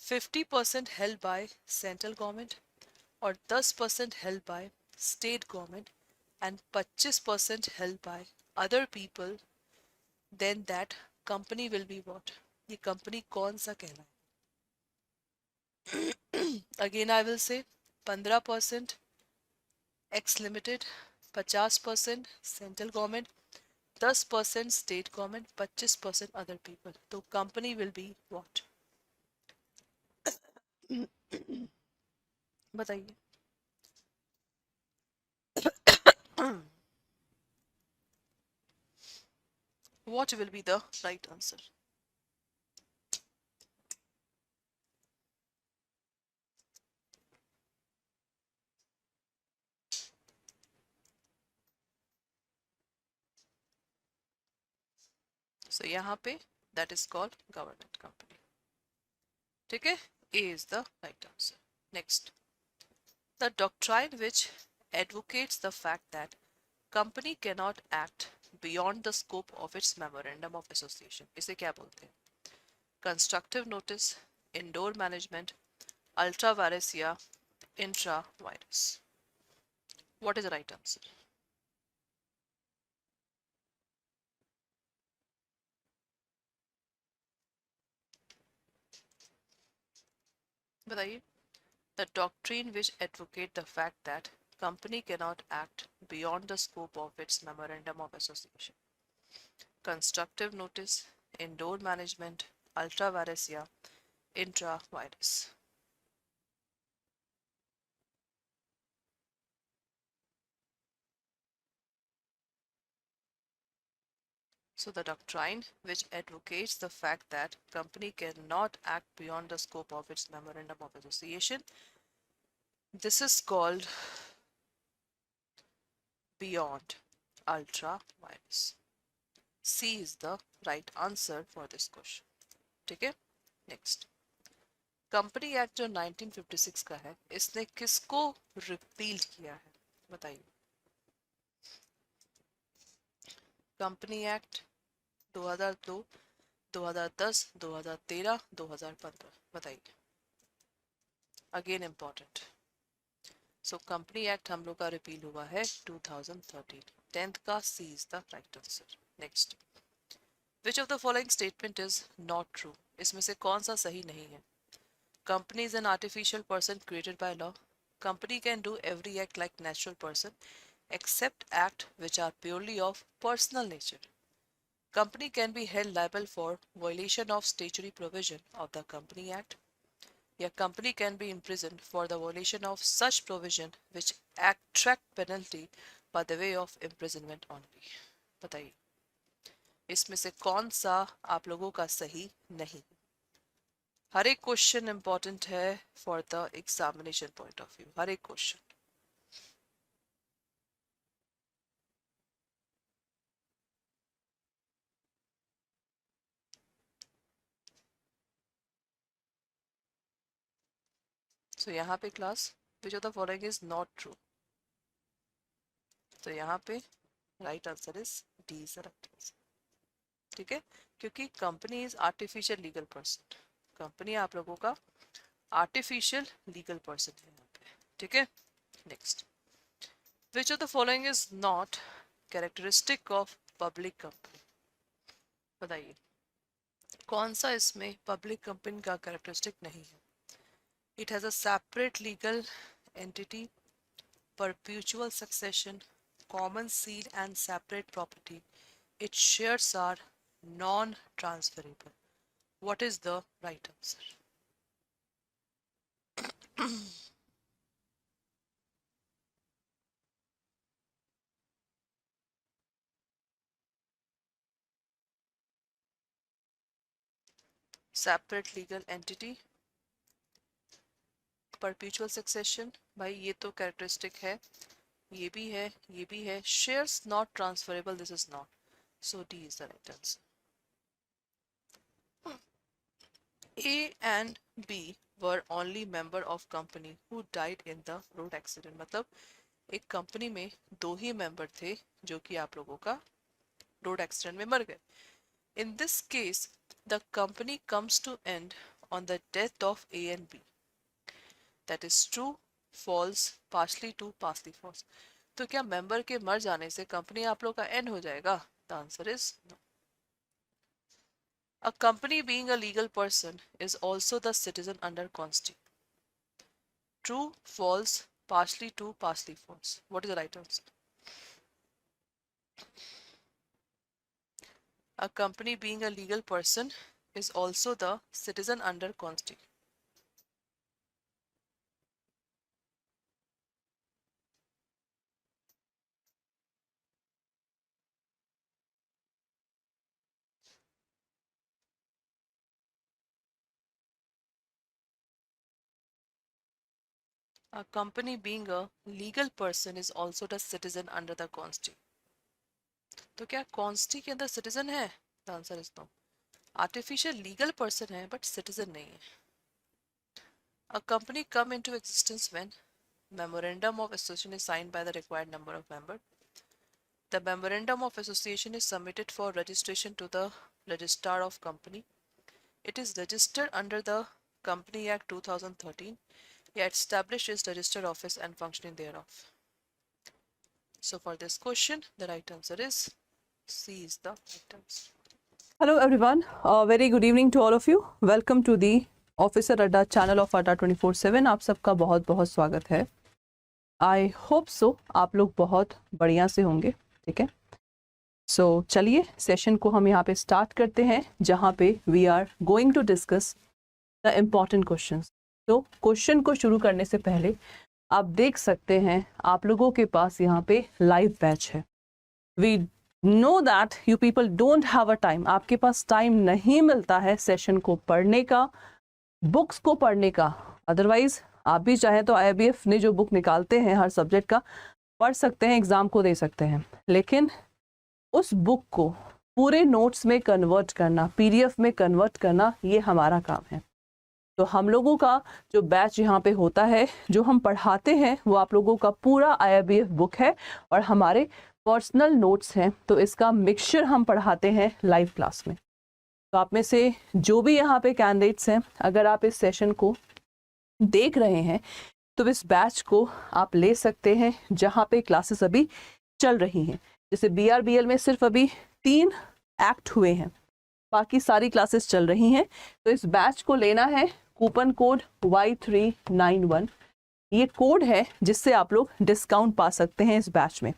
50% held by central government और 10% held by state government and 25% held by other people, then that company will be what? ये company कौन सा कहलाए? Again I will say 15% x limited, 50% central government, 10% state government, 25% other people, तो company will be what? बताइए। What will be the right answer? So यहाँ पे that is called government company. ठीक है, A is the right answer. Next, the doctrine which advocates the fact that company cannot act beyond the scope of its memorandum of association, इसे क्या बोलते हैं? Constructive notice, indoor management, ultra virus या intra virus? What is the right answer? बताइए। The doctrine which advocate the fact that company cannot act beyond the scope of its memorandum of association. Constructive notice, indoor management, ultra vires या intra vires. So the doctrine which advocates the fact that company cannot act beyond the scope of its memorandum of association, this is called beyond ultra virus. C is the right answer for this question. ठीक है, next. Company act जो 1956 का है, इसने किसको repeal किया है, बताइए। कंपनी एक्ट 2002, 2010, 2013, 2015, बताइए। Again important. So company act हम लोग का रिपील हुआ है 2013। 10th का C is the right answer. Next, which of the following statement is not true, इसमें से कौन सा सही नहीं है। Company is an artificial person created by law. Company can do every act like natural person except act which are purely of personal nature. Company can be held liable for violation of statutory provision of the Company Act. या company can be imprisoned for the violation of such provision which attract penalty by the way of imprisonment only. बताइए, इसमें से कौन सा आप लोगों का सही नहीं। हर एक क्वेश्चन इंपॉर्टेंट है for the examination point of view, हर एक क्वेश्चन। सो यहाँ पे class which of the following is not true, तो यहाँ पे right answer is D is the right answer. ठीक है, क्योंकि company is artificial legal person, company आप लोगों का आर्टिफिशियल लीगल पर्सन है यहाँ पे। ठीक है, next, which of the following is not characteristic of public company, बताइए कौन सा इसमें पब्लिक कंपनी का कैरेक्टरिस्टिक नहीं है। It has a separate legal entity, perpetual succession, common seal and separate property. Its shares are non-transferable. What is the right answer? Separate legal entity, perpetual succession, भाई ये तो characteristic है, ये भी है, ये भी है। Shares not transferable, this is not. So D is the right answer. A and B were only member of company who died in the road accident. मतलब एक कंपनी में दो ही मेंबर थे जो कि आप लोगों का रोड एक्सीडेंट में मर गए। In this case, the company comes to end on the death of A and B. That is true, false, partially true, partially false. तो क्या मेंबर के मर जाने से कंपनी आप लोग का एंड हो जाएगा? The answer is no. A company being a legal person is also the citizen under Constitution. True, false, partially true, partially false. What is the right answer? A company being a legal person is also the citizen under Constitution. A company being a legal person is also the citizen under the Constitution. तो क्या Constitution के अंदर citizen है? The answer is no. Artificial legal person है but citizen नहीं है. A company come into existence when memorandum of association is signed by the required number of members. The memorandum of association is submitted for registration to the registrar of company. It is registered under the Company Act 2013. Yet established its registered office and functioning thereof. So for this question, the right answer is C is the right answer. Hello everyone, very good evening to all of you. Welcome to the Officer Adda channel of Adda 24/7. आप सबका बहुत बहुत स्वागत है. I hope so आप लोग बहुत बढ़िया से होंगे. ठीक है, चलिए सेशन को हम यहाँ पे स्टार्ट करते हैं, जहाँ पे we are going to discuss the important questions. तो क्वेश्चन को शुरू करने से पहले आप देख सकते हैं आप लोगों के पास यहाँ पे लाइव बैच है। We know that you people don't have a time, आपके पास टाइम नहीं मिलता है सेशन को पढ़ने का, बुक्स को पढ़ने का। अदरवाइज आप भी चाहें तो IIBF ने जो बुक निकालते हैं हर सब्जेक्ट का पढ़ सकते हैं, एग्ज़ाम को दे सकते हैं, लेकिन उस बुक को पूरे नोट्स में कन्वर्ट करना, PDF में कन्वर्ट करना, ये हमारा काम है। तो हम लोगों का जो बैच यहाँ पे होता है, जो हम पढ़ाते हैं, वो आप लोगों का पूरा IIBF बुक है और हमारे पर्सनल नोट्स हैं। तो इसका मिक्सचर हम पढ़ाते हैं लाइव क्लास में। तो आप में से जो भी यहाँ पे कैंडिडेट्स हैं, अगर आप इस सेशन को देख रहे हैं तो इस बैच को आप ले सकते हैं जहाँ पे क्लासेस अभी चल रही हैं। जैसे BRBL में सिर्फ अभी 3 एक्ट हुए हैं, बाकी सारी क्लासेस चल रही हैं। तो इस बैच को लेना है, कूपन कोड Y391 ये कोड है जिससे आप लोग डिस्काउंट पा सकते हैं इस बैच में।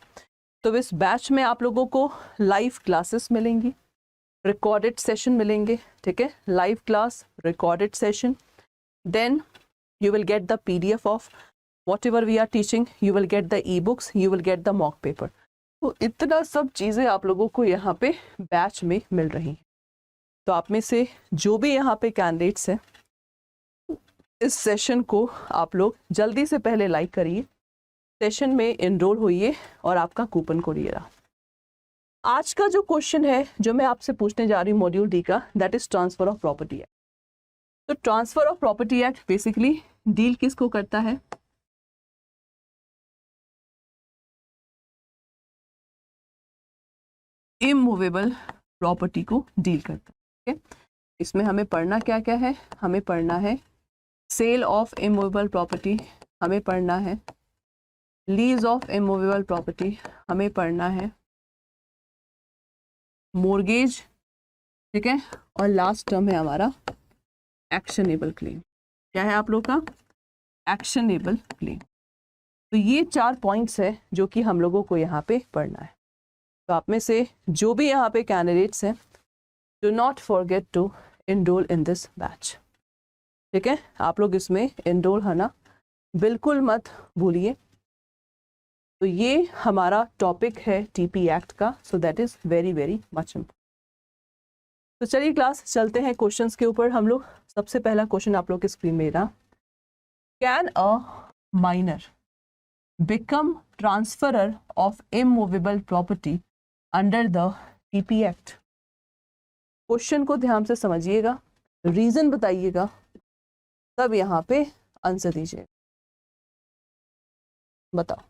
तो इस बैच में आप लोगों को लाइव क्लासेस मिलेंगी, रिकॉर्डेड सेशन मिलेंगे, ठीक है, live class, recorded session, then you will get the PDF of whatever we are teaching, you will get the e-books, you will get the mock paper। तो इतना सब चीज़ें आप लोगों को यहाँ पे बैच में मिल रही हैं। तो आप में से जो भी यहाँ पे कैंडिडेट्स हैं, इस सेशन को आप लोग जल्दी से पहले लाइक करिए, सेशन में एनरोल होइए और आपका कूपन कोड ये रहा। आज का जो क्वेश्चन है जो मैं आपसे पूछने जा रही हूँ मॉड्यूल डी का, that is transfer of property act. तो transfer of property act basically deal किसको करता है? इमूवेबल प्रॉपर्टी को डील करता है। ठीक है, इसमें हमें पढ़ना क्या क्या है? हमें पढ़ना है सेल ऑफ इमूवेबल प्रॉपर्टी, हमें पढ़ना है लीज ऑफ इमूवेबल प्रॉपर्टी, हमें पढ़ना है मोर्गेज, ठीक है, और लास्ट टर्म है हमारा एक्शनेबल क्लेम। क्या है आप लोग का? Actionable claim. तो ये 4 पॉइंट्स है जो कि हम लोगों को यहाँ पे पढ़ना है। तो आप में से जो भी यहाँ पे कैंडिडेट्स हैं, do not forget to enroll in this batch. ठीक है, आप लोग इसमें एनरोल होना बिल्कुल मत भूलिए। तो ये हमारा टॉपिक है TP एक्ट का, so that is very very much important. तो चलिए क्लास चलते हैं क्वेश्चंस के ऊपर। हम लोग सबसे पहला क्वेश्चन आप लोग की स्क्रीन में रहा, can a minor become transferor of immovable property under the TP act? Question को ध्यान से समझिएगा, रीजन बताइएगा, तब यहाँ पे आंसर दीजिए। बताओ।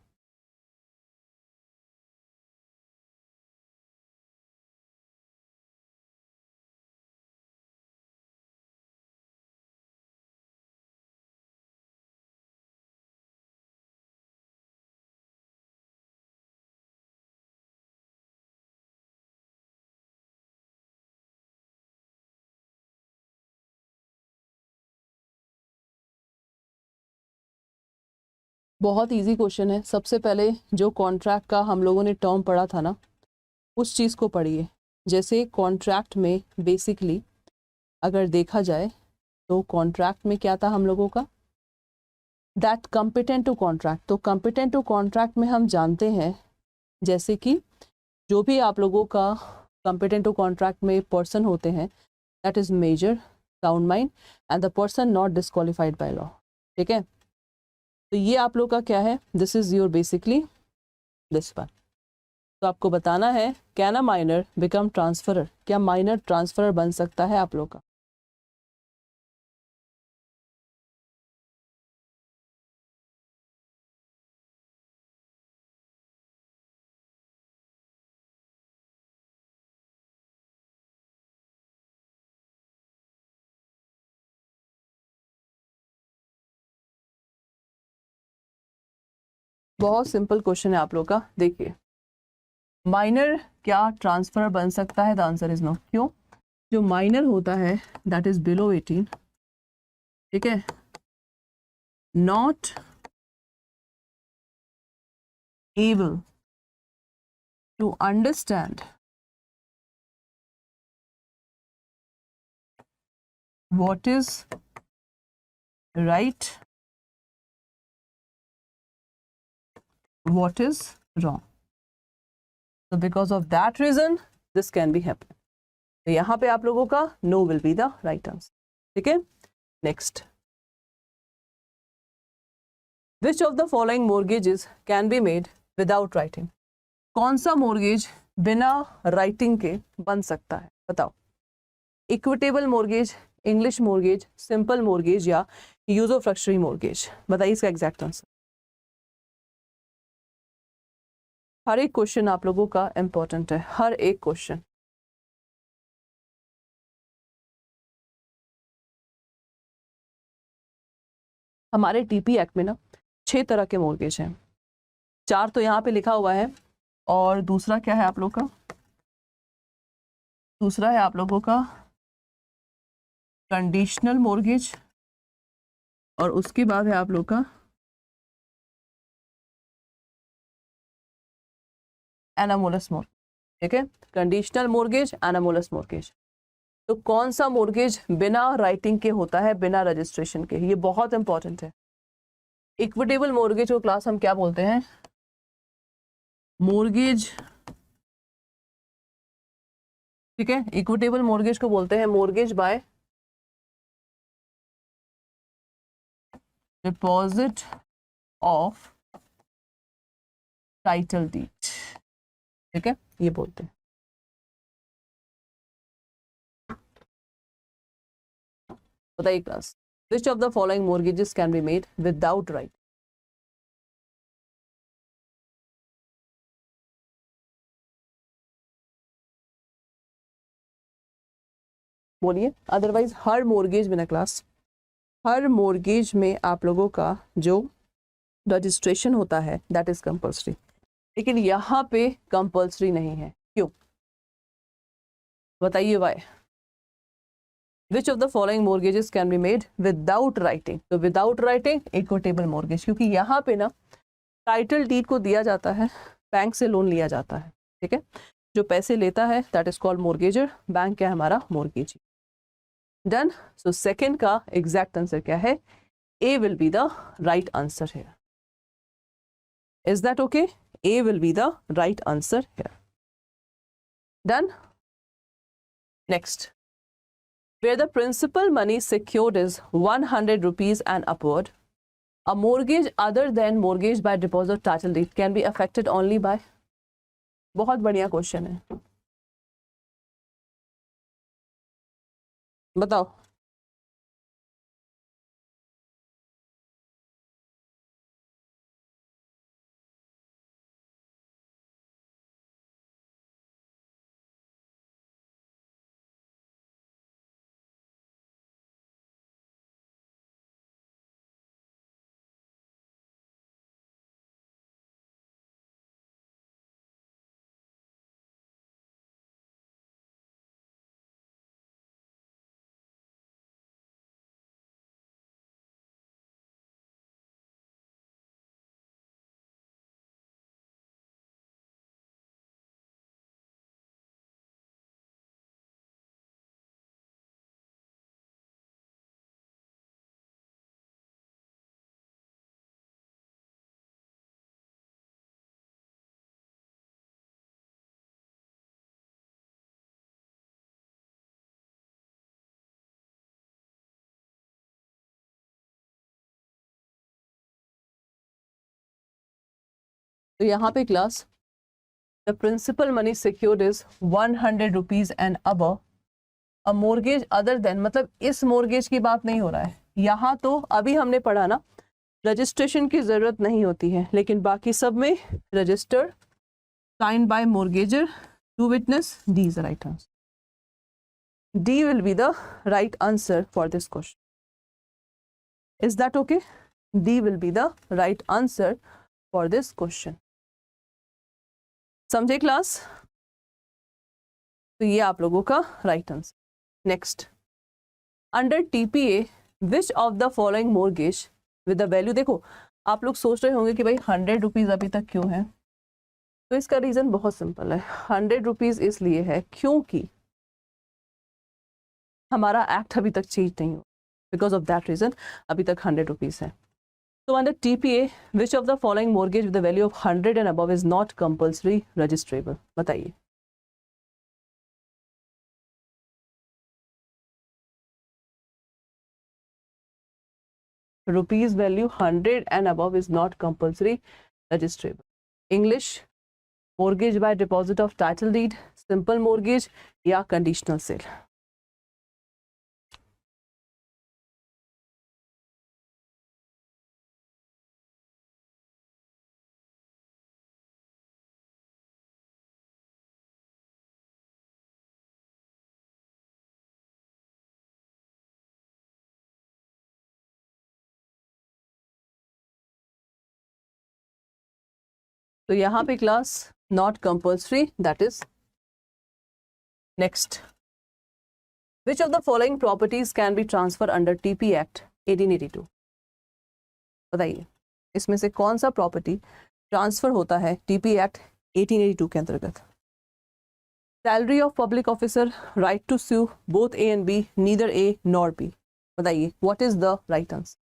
बहुत इजी क्वेश्चन है। सबसे पहले जो कॉन्ट्रैक्ट का हम लोगों ने टर्म पढ़ा था ना, उस चीज़ को पढ़िए। जैसे कॉन्ट्रैक्ट में बेसिकली अगर देखा जाए तो कॉन्ट्रैक्ट में क्या था हम लोगों का? That competent to contract. तो कॉम्पिटेंट टू कॉन्ट्रैक्ट में हम जानते हैं जैसे कि जो भी आप लोगों का कॉम्पिटेंट टू कॉन्ट्रैक्ट में पर्सन होते हैं, that is major, sound mind and the person not disqualified by law. ठीक है, तो ये आप लोग का क्या है? This is your basically this one. तो आपको बताना है can a minor become transferor, क्या माइनर ट्रांसफरर बन सकता है आप लोग का? बहुत सिंपल क्वेश्चन है आप लोग का। देखिए, माइनर क्या ट्रांसफर बन सकता है? The answer is no. क्यों? जो माइनर होता है दैट इज बिलो 18, ठीक है, not able to understand what is right, what is wrong. So because of that reason this can be happen. तो यहाँ पे आप लोगों का no will be the right answer. ठीक है. Next. Which of the following mortgages can be made without writing? कौन सा mortgage बिना writing के बन सकता है? बताओ. Equitable mortgage, English mortgage, simple mortgage या usufructuary mortgage? बताइए इसका exact answer. हर एक क्वेश्चन आप लोगों का इंपॉर्टेंट है, हर एक क्वेश्चन. हमारे टीपी एक्ट में ना 6 तरह के मोर्गेज हैं. 4 तो यहाँ पे लिखा हुआ है और दूसरा क्या है आप लोग का? दूसरा है आप लोगों का कंडीशनल मोर्गेज और उसके बाद है आप लोग का एनामोलस मोर्गेज. ठीक है, कंडीशनल मोर्गेज, एनामोलस मोर्गेज. तो कौन सा मोर्गेज बिना राइटिंग के होता है, बिना रजिस्ट्रेशन के? ये बहुत इंपॉर्टेंट है. इक्विटेबल मोर्गेज को क्लास हम क्या बोलते हैं? मोर्गेज. ठीक है, इक्विटेबल मोर्गेज को बोलते हैं mortgage by deposit of title deed. ठीक है, ये बोलते हैं. बताइए class, which of the following mortgages can be made without right? बोलिए. अदरवाइज हर मोर्गेज में ना क्लास, हर मोर्गेज में आप लोगों का जो रजिस्ट्रेशन होता है दैट इज कंपल्सरी, लेकिन यहाँ पे कंपल्सरी नहीं है. क्यों? बताइए Y. Which of the following mortgages can be made without writing? तो without writing equitable mortgage, क्योंकि यहाँ पे ना टाइटल डीड को दिया जाता है, बैंक से लोन लिया जाता है. ठीक है, जो पैसे लेता है that is called mortgagor, bank क्या है हमारा? मोर्गेजी. डन. सो सेकंड का एग्जैक्ट आंसर क्या है? A will be the right answer here. Is that okay? A will be the right answer here. Done. Next. Where the principal money secured is 100 rupees and upward, a mortgage other than mortgage by deposit title deed can be affected only by. बहुत बढ़िया question है, बताओ. तो यहाँ पे class the principal money secured is 100 rupees and above, a mortgage other than, मतलब इस mortgage की बात नहीं हो रहा है यहाँ. तो अभी हमने पढ़ा ना, रजिस्ट्रेशन की जरूरत नहीं होती है, लेकिन बाकी सब में registered, sign by mortgagor, two witness. D is the right answer. D will be the right answer for this question. Is that okay? D will be the right answer for this question. समझे class? तो ये आप लोगों का right answer. Next. Under TPA which of the following mortgage with the value, देखो आप लोग सोच रहे होंगे कि भाई 100 रुपीज अभी तक क्यों है? तो इसका रीजन बहुत सिंपल है. 100 रुपीज इसलिए है क्योंकि हमारा एक्ट अभी तक चेंज नहीं हुआ, बिकॉज ऑफ दैट रीजन अभी तक 100 रुपीज़ है। तो under TPA which of the following mortgage with the value of 100 and above is not compulsory registrable, बताइए। Rupees value 100 and above is not compulsory registrable. English, mortgage by deposit of title deed, simple mortgage या conditional sale। तो यहाँ पे class not compulsory, that is next. Which of the following properties can be transfer under TP act 1882, बताइए इसमें से कौन सा property transfer होता है TP एक्ट 1882 के अंतर्गत। Salary of public officer, right to sue both A and B, neither A nor B, बताइए what is the right answer.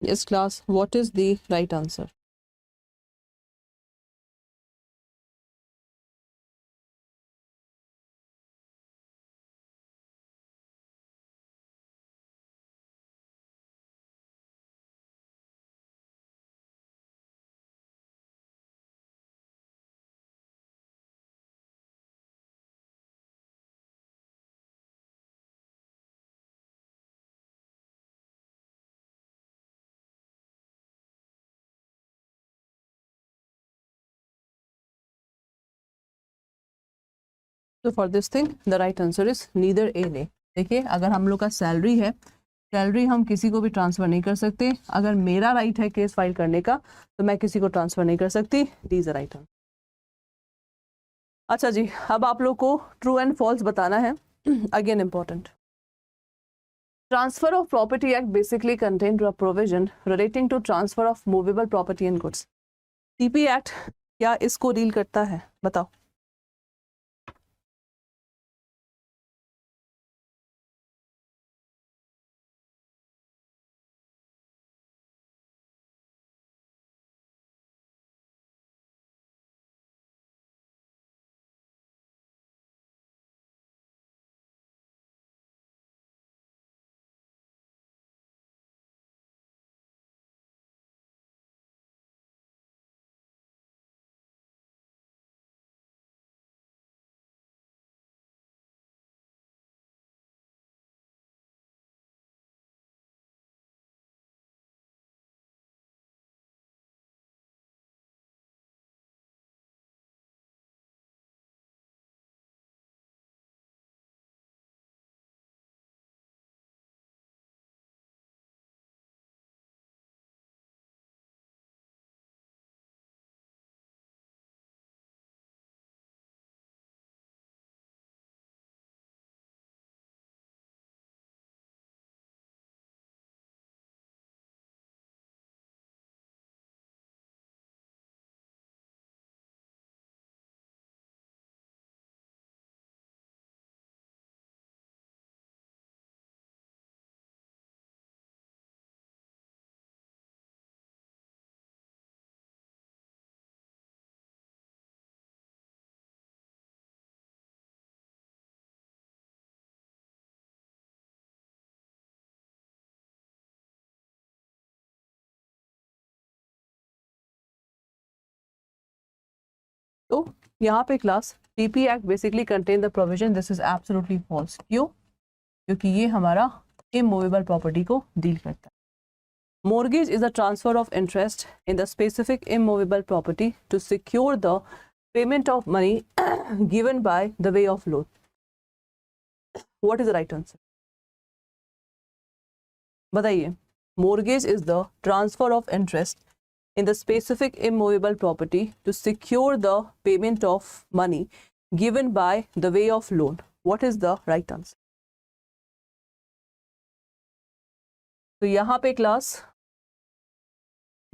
Yes class, what is the right answer? तो for this thing the right answer is neither A nor. देखिए अगर हम लोग का salary है, salary हम किसी को भी ट्रांसफर नहीं कर सकते। अगर मेरा राइट है केस फाइल करने का तो मैं किसी को ट्रांसफर नहीं कर सकती। D is the right answer. अच्छा जी, अब आप लोग को ट्रू एंड फॉल्स बताना है। Again important. Transfer of property act basically contain a provision relating to transfer of movable property and goods. TP act क्या इसको डील करता है, बताओ। तो यहाँ पे class TP act basically contain the provision, this is absolutely false. क्यों? क्योंकि ये हमारा इमूवेबल प्रॉपर्टी को डील करता है। Mortgage is a transfer of interest in the specific immovable property to secure the payment of money given by the way of loan. What is the right answer? बताइए। Mortgage is the transfer of interest in the specific immovable property to secure the payment of money given by the way of loan. What is the right answer? तो यहाँ पे class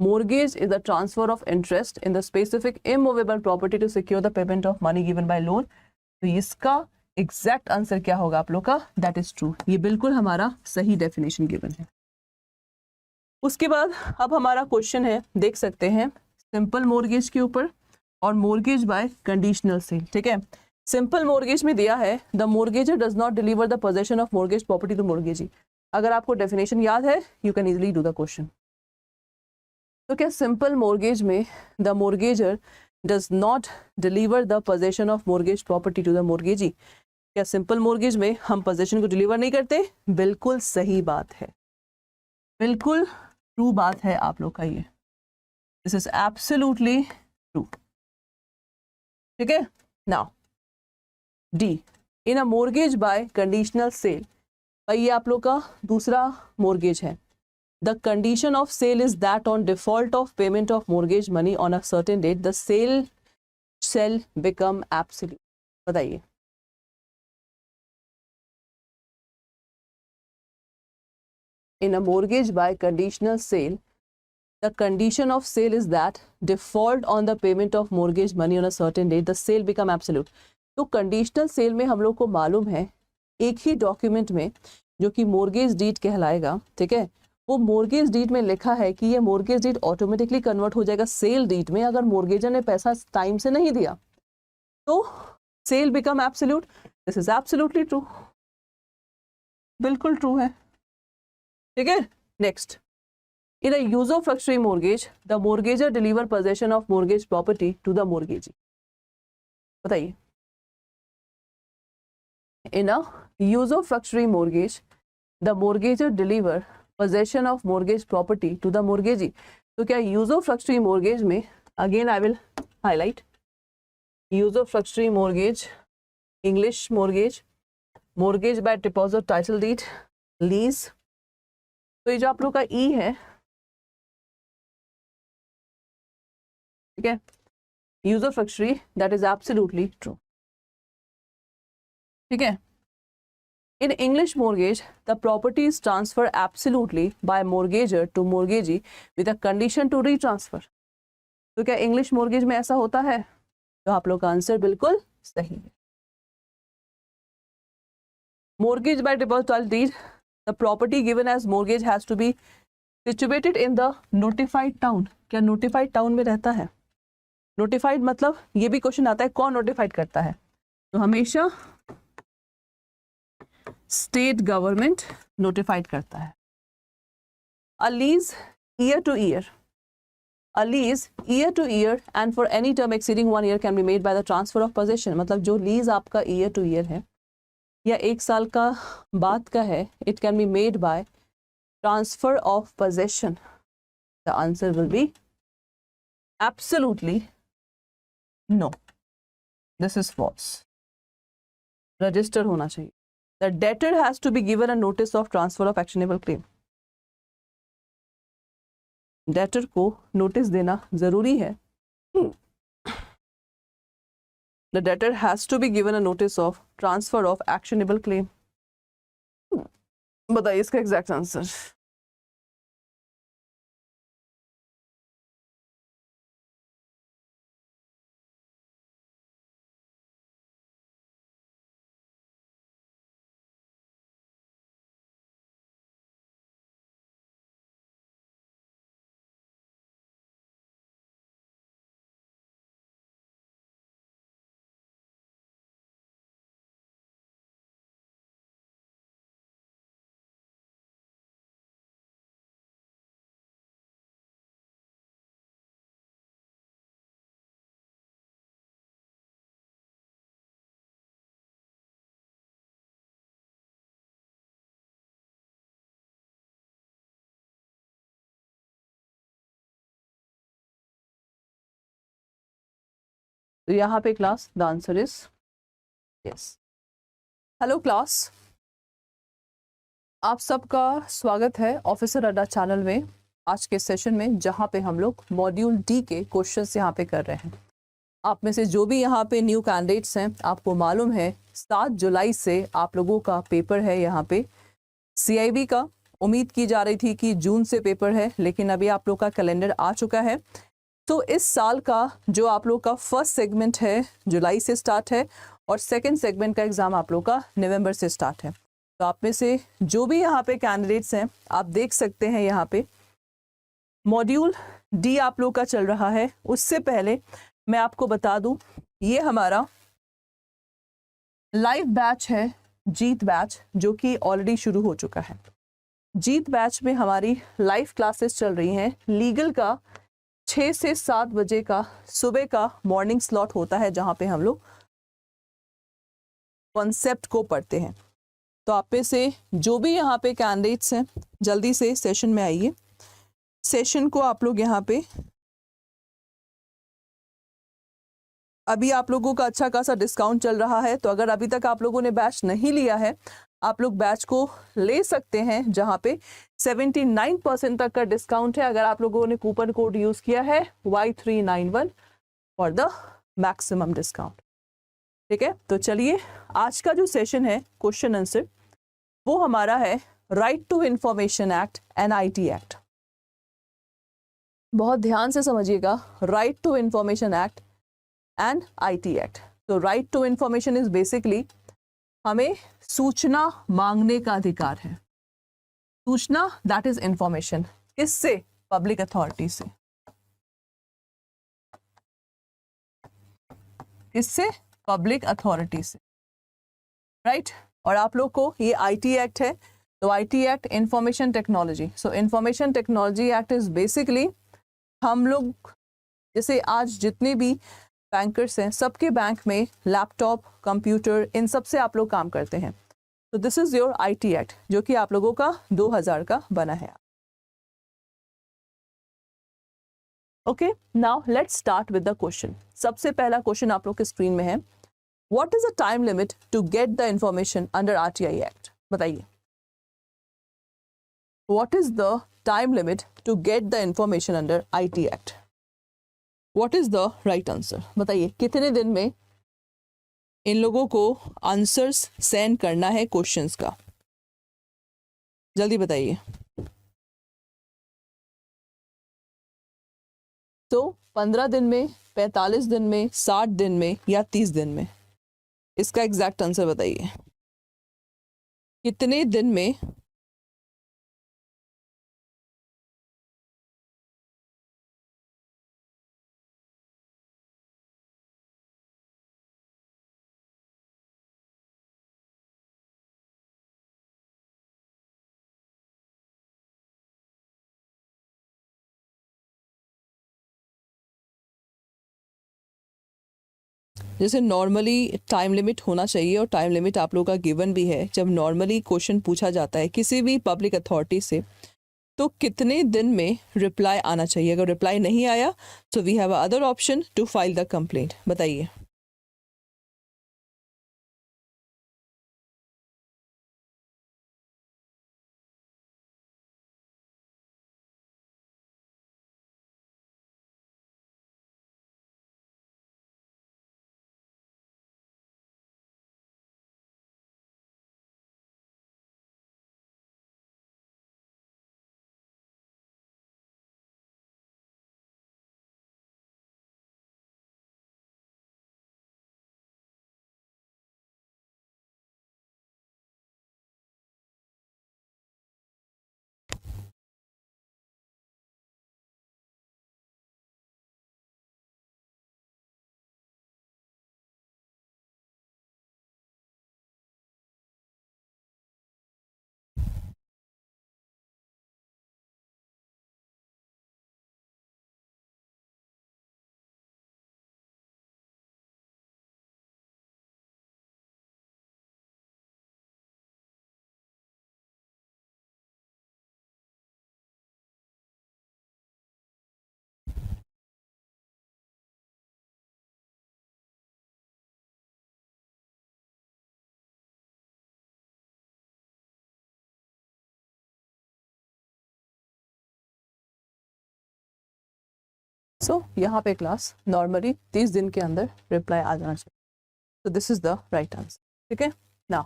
mortgage is the transfer of interest in the specific immovable property to secure the payment of money given by loan. तो इसका exact answer क्या होगा आप लोग का? That is true. ये बिल्कुल हमारा सही डेफिनेशन गिवन है। उसके बाद अब हमारा क्वेश्चन है, देख सकते हैं सिंपल मोर्गेज के ऊपर और मोर्गेज बाय कंडीशनल सेल। ठीक है, सिंपल मोर्गेज में दिया है the mortgagor does not deliver the possession of mortgage property to mortgagee. अगर आपको डेफिनेशन याद है you can easily do the question. तो क्या सिंपल मोर्गेज में the mortgagor does not deliver the possession of mortgage property to the mortgagee? क्या simple mortgage में हम पोजेशन को डिलीवर नहीं करते? बिल्कुल सही बात है, बिल्कुल ट्रू बात है आप लोग का ये। This is absolutely true. ठीक है, नाउ डी इन अ मोर्गेज बाय कंडीशनल सेल। भाई ये आप लोग का दूसरा मोर्गेज है। The condition of sale is that on default of payment of mortgage money on a certain date, the sale shall become absolute. बताइए। In a mortgage by conditional sale, the condition of sale is that default on the payment of mortgage money on a certain date, the sale become absolute. तो conditional sale में हम लोग को मालूम है एक ही document में जो कि mortgage deed कहलाएगा, ठीक है, वो मोर्गेज डीड में लिखा है कि ये मोर्गेज डीड ऑटोमेटिकली कन्वर्ट हो जाएगा सेल डीड में अगर मोर्गेजर ने पैसा टाइम से नहीं दिया, तो sale become absolute. This is absolutely true, बिल्कुल ट्रू है। ठीक है, next in a usufructuary mortgage the mortgagor deliver possession of mortgage property to the mortgagee. बताइए। In a usufructuary mortgage the mortgagor deliver possession of mortgage property to the mortgagee। तो क्या usufructuary mortgage में, again I will highlight, usufructuary mortgage, English mortgage, mortgage by deposit title deed, lease. तो ये जो आप लोग का ई है, ठीक है, यूजोफ्रक्चुअरी, दैट इज एब्सोल्युटली ट्रू। ठीक है, in English mortgage, the property is transferred absolutely by mortgager to mortgagee with a condition to retransfer। तो क्या इंग्लिश मोर्गेज में ऐसा होता है? तो आप लोग का आंसर बिल्कुल सही है। Mortgage by deposit deed, the property given as mortgage has to be situated in the notified town। क्या notified town में रहता है? Notified मतलब ये भी क्वेश्चन आता है कौन नोटिफाइड करता है? तो हमेशा स्टेट गवर्नमेंट नोटिफाइड करता है। अ lease year two year, a lease year two year and for any term exceeding 1 year can be made by the transfer of possession. मतलब जो लीज आपका ईयर टू ईयर है या 1 साल का बाद का है, it can be made by transfer of possession. The answer will be absolutely no, this is false. Register होना चाहिए। The debtor has to be given a notice of transfer of actionable claim। Debtor को notice देना जरूरी है। The debtor has to be given a notice of transfer of actionable claim। बताइए इसका exact answer. तो यहाँ पे class the answer is yes. Hello class, आप सबका स्वागत है ऑफिसर अड्डा चैनल में आज के सेशन में, जहाँ पे हम लोग मॉड्यूल डी के क्वेश्चंस यहाँ पे कर रहे हैं। आप में से जो भी यहाँ पे न्यू कैंडिडेट्स हैं, आपको मालूम है 7 जुलाई से आप लोगों का पेपर है यहाँ पे CIB का। उम्मीद की जा रही थी कि जून से पेपर है, लेकिन अभी आप लोग का कैलेंडर आ चुका है। तो इस साल का जो आप लोग का फर्स्ट सेगमेंट है जुलाई से स्टार्ट है और सेकंड सेगमेंट का एग्ज़ाम आप लोग का नवंबर से स्टार्ट है। तो आप में से जो भी यहाँ पे कैंडिडेट्स हैं, आप देख सकते हैं यहाँ पे मॉड्यूल डी आप लोग का चल रहा है। उससे पहले मैं आपको बता दूं, ये हमारा लाइव बैच है जीत बैच, जो कि ऑलरेडी शुरू हो चुका है। जीत बैच में हमारी लाइव क्लासेस चल रही हैं। लीगल का 6 से 7 बजे का सुबह का मॉर्निंग स्लॉट होता है, जहाँ पे हम लोग कॉन्सेप्ट को पढ़ते हैं। तो आप में से जो भी यहाँ पे कैंडिडेट्स हैं, जल्दी से सेशन में आइए। सेशन को आप लोग यहाँ पे अभी आप लोगों का अच्छा खासा डिस्काउंट चल रहा है, तो अगर अभी तक आप लोगों ने बैच नहीं लिया है, आप लोग बैच को ले सकते हैं, जहाँ पे 79% तक का डिस्काउंट है। अगर आप लोगों ने कूपन कोड यूज़ किया है Y391 for the maximum discount. ठीक है, तो चलिए आज का जो सेशन है क्वेश्चन आंसर, वो हमारा है right to information act NIT act. बहुत ध्यान से समझिएगा, right to information act and IT act. तो right to information is basically हमें सूचना मांगने का अधिकार है। सूचना दैट इज इंफॉर्मेशन, किससे? पब्लिक अथॉरिटी से। किससे? पब्लिक अथॉरिटी से, राइट। और आप लोग को ये IT एक्ट है, तो IT act information technology. So information technology act is basically हम लोग जैसे आज जितने भी बैंकर्स हैं, सबके बैंक में लैपटॉप, कंप्यूटर, इन सब से आप लोग काम करते हैं। तो this is your IT act, जो कि आप लोगों का 2000 का बना है। Okay, now let's start with the question. सबसे पहला क्वेश्चन आप लोग के स्क्रीन में है, what is the time limit to get the information under RTI act? बताइए, what is the time limit to get the information under IT act? What is the right answer? बताइए, कितने दिन में इन लोगों को आंसर्स सेंड करना है questions का? जल्दी बताइए। तो 15 दिन में, 45 दिन में, 60 दिन में या 30 दिन में? इसका एग्जैक्ट आंसर बताइए, कितने दिन में जैसे नॉर्मली टाइम लिमिट होना चाहिए, और टाइम लिमिट आप लोगों का गिवन भी है। जब नॉर्मली क्वेश्चन पूछा जाता है किसी भी पब्लिक अथॉरिटी से, तो कितने दिन में रिप्लाई आना चाहिए? अगर रिप्लाई नहीं आया, तो we have other option to file the complaint. बताइए। सो यहाँ पे क्लास नॉर्मली 30 दिन के अंदर रिप्लाई आ जाना चाहिए. So this is the right answer. Okay. Now,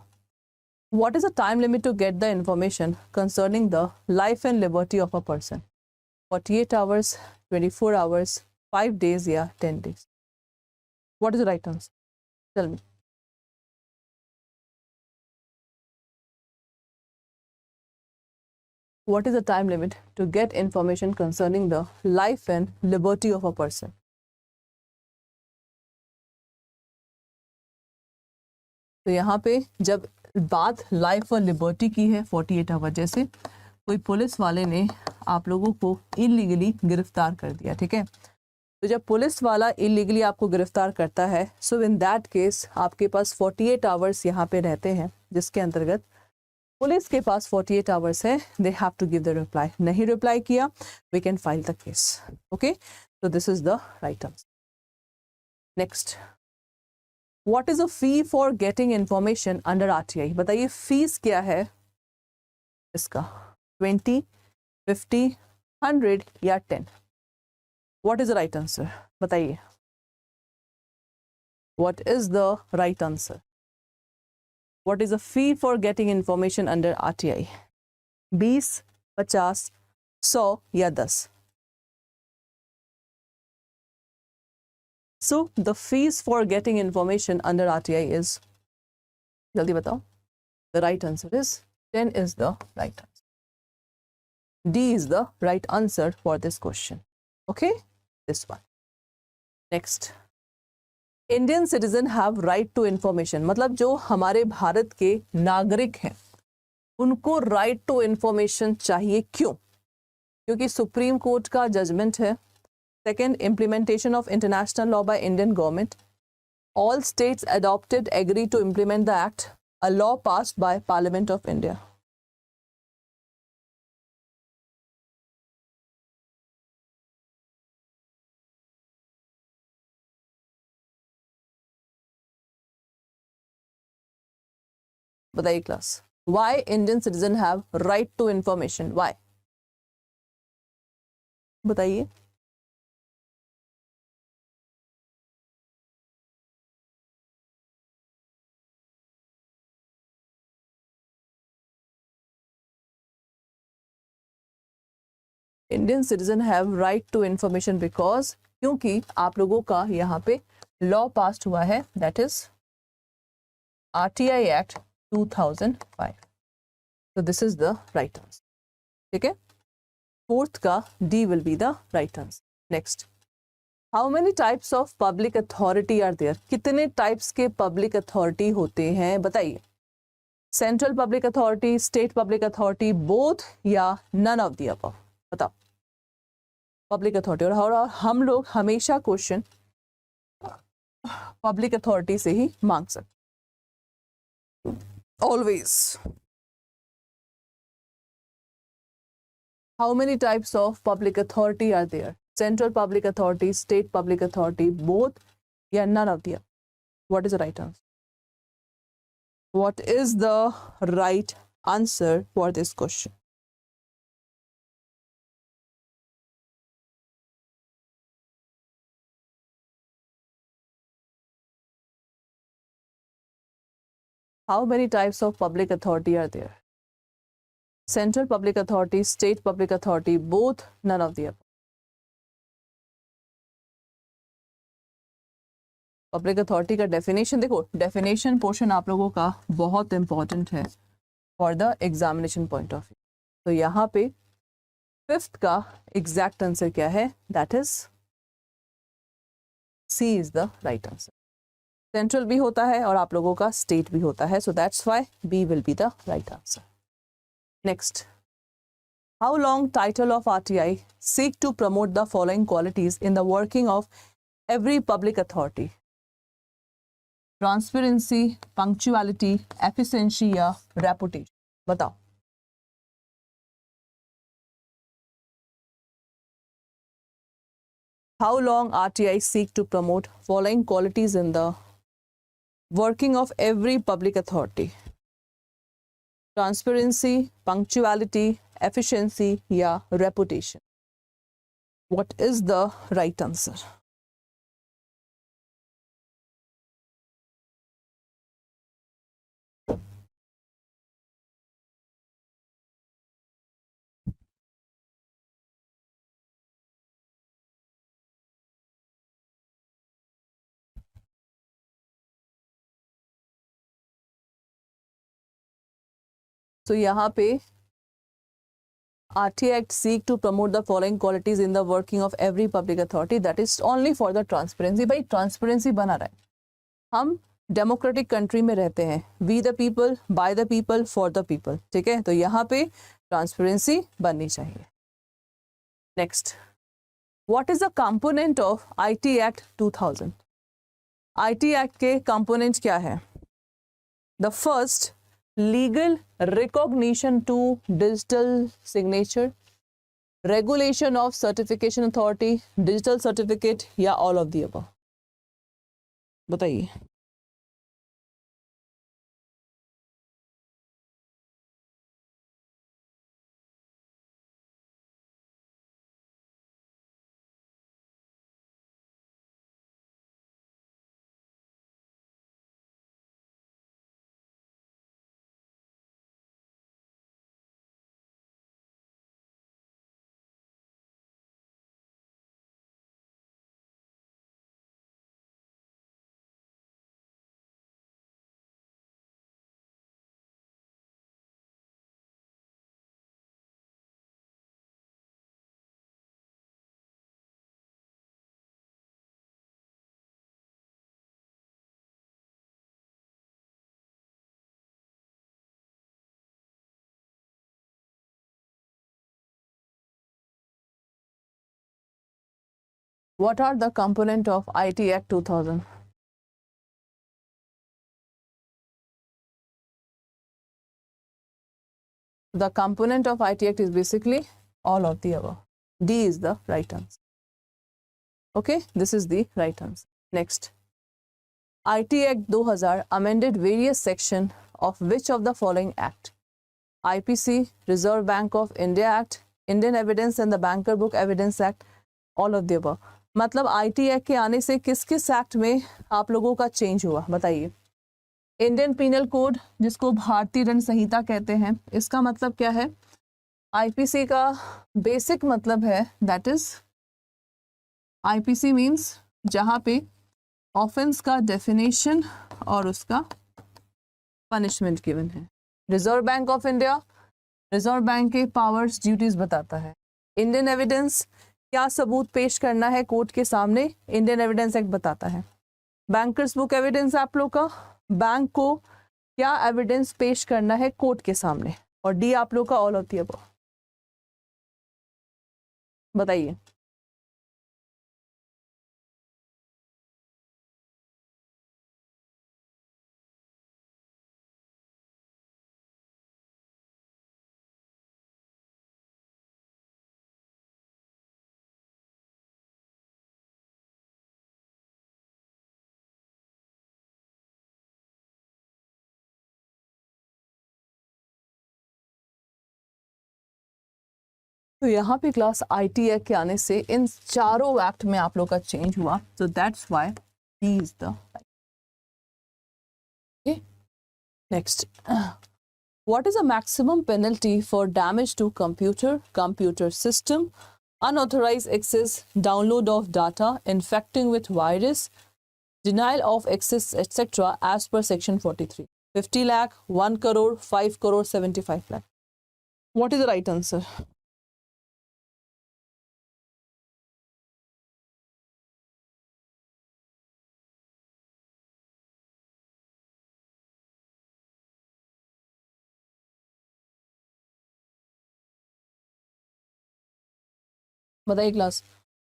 what is the time limit to get the information concerning the life and liberty of a person? 48 hours, 24 hours, 5 days, yeah, 10 days. What is the right answer? Tell me. What is the time limit to get information concerning the life and liberty of a person? तो यहाँ पे जब बात life और liberty की है 48 our, जैसे कोई पुलिस वाले ने आप लोगों को इलीगली गिरफ्तार कर दिया, ठीक है, तो जब पुलिस वाला इलीगली आपको गिरफ्तार करता है, सो इन दैट केस आपके पास 48 आवर्स यहाँ पे रहते हैं, जिसके अंतर्गत पुलिस के पास 48 आवर्स है, they have to give the reply. नहीं रिप्लाई किया, we can file the case. Okay, so this is the right answer. Next, what is a fee for getting information under RTI? बताइए fees क्या है इसका, 20, 50, 100 या 10? What is the right answer? बताइए. What is the right answer? What is the fee for getting information under RTI? 20, 50, 100 या 10? So the fees for getting information under RTI is, जल्दी बताओ. The right answer is 10 is the right answer. D is the right answer for this question. Okay, this one. Next, Indian citizen have right to information. मतलब जो हमारे भारत के नागरिक हैं उनको right to information चाहिए. क्यों? क्योंकि सुप्रीम कोर्ट का जजमेंट है. Second, implementation of international law by Indian government. All states adopted agree to implement the act, a law passed by Parliament of India. बताइए class. Why Indian citizen have right to information? Why? बताइए. Indian citizen have right to information because, क्योंकि आप लोगों का यहाँ पे law पास हुआ है, दैट इज RTI एक्ट 2005. तो this is the right answer. ठीक है, फोर्थ का D will be the right answer. Next, how many types of public authority are there? कितने टाइप्स के पब्लिक अथॉरिटी होते हैं बताइए. Central public authority, state public authority, both या none of the above? बताओ. Public authority. और हम लोग हमेशा क्वेश्चन पब्लिक अथॉरिटी से ही मांग सकते, always. How many types of public authority are there? Central public authority, state public authority, both या none of the? What is the right answer? What is the right answer for this question? How many types of public authority are there? Central public authority, state public authority, both, none of the above. Public authority का definition देखो, definition portion आप लोगों का बहुत important है for the examination point of view. तो यहाँ पे फिफ्थ का एग्जैक्ट आंसर क्या है? That is C is the right answer. Central भी होता है और आप लोगों का स्टेट भी होता है, so that's why B will be the right answer. Next, how long title of RTI seek to promote the following qualities in the working of every public authority? Transparency, punctuality, efficiency या reputation? बताओ. How long RTI seek to promote following qualities in the working of every public authority? Transparency, punctuality, efficiency या reputation? What is the right answer? So यहाँ पे RTA Act seek to promote the following qualities in the working of every public authority, that is only for the transparency. भाई transparency बना रहा है, हम democratic country में रहते हैं, we the people, by the people, for the people, ठीक है, तो यहाँ पे ट्रांसपेरेंसी बननी चाहिए. Next, what is the component of IT Act 2000? IT Act के कंपोनेंट क्या है? The first, legal recognition to digital signature, regulation of certification authority, digital certificate, या all of the above? बताइए. What are the component of IT Act 2000? The component of IT Act is basically all of the above. D is the right answer. Okay, this is the right answer. Next, IT Act 2000 amended various sections of which of the following act? IPC, Reserve Bank of India Act, Indian Evidence and the Banker Book Evidence Act, all of the above. मतलब IT Act के आने से किस किस act में आप लोगों का चेंज हुआ, बताइए. इंडियन पीनल कोड, जिसको भारतीय दंड संहिता कहते हैं, इसका मतलब क्या है? आईपीसी का बेसिक मतलब है, दैट इज आईपीसी मींस जहां पे ऑफेंस का डेफिनेशन और उसका पनिशमेंट गिवन है. Reserve bank of India, reserve bank के पावर्स ड्यूटीज बताता है. इंडियन एविडेंस, क्या सबूत पेश करना है कोर्ट के सामने, इंडियन एविडेंस एक्ट बताता है. बैंकर्स बुक एविडेंस आप लोग का, बैंक को क्या एविडेंस पेश करना है कोर्ट के सामने. और डी आप लोग का ऑल ऑफ द अबव. बताइए. तो यहाँ पे क्लास आईटी एक्ट के आने से इन चारों एक्ट में आप लोग का चेंज हुआ. सो that's why D is the. Next, what is the maximum penalty for damage to computer system, unauthorized access, download of data, infecting with virus, denial of access, etc. as per section 43? 50 lakh, 1 crore, 5 crore, 75 lakh. What is the right answer? बताइए class.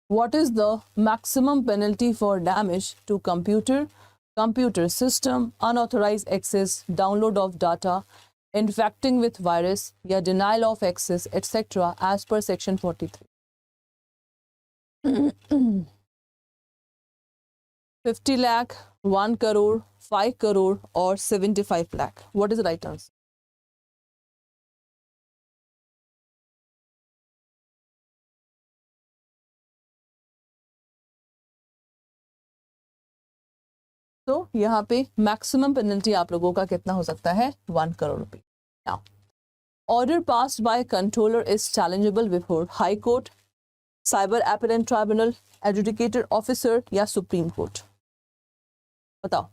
What is the maximum penalty for damage to computer system, unauthorized access, download of data, infecting with virus, या denial of access, etc. as per section 43? 50 lakh, 1 crore, 5 crore, or 75 lakh. What is the right answer? तो यहाँ पे maximum penalty आप लोगों का कितना हो सकता है, 1 करोड़ रुपए। Now order passed by controller is challengeable before high court, cyber appellate tribunal, adjudicated officer या सुप्रीम कोर्ट, बताओ।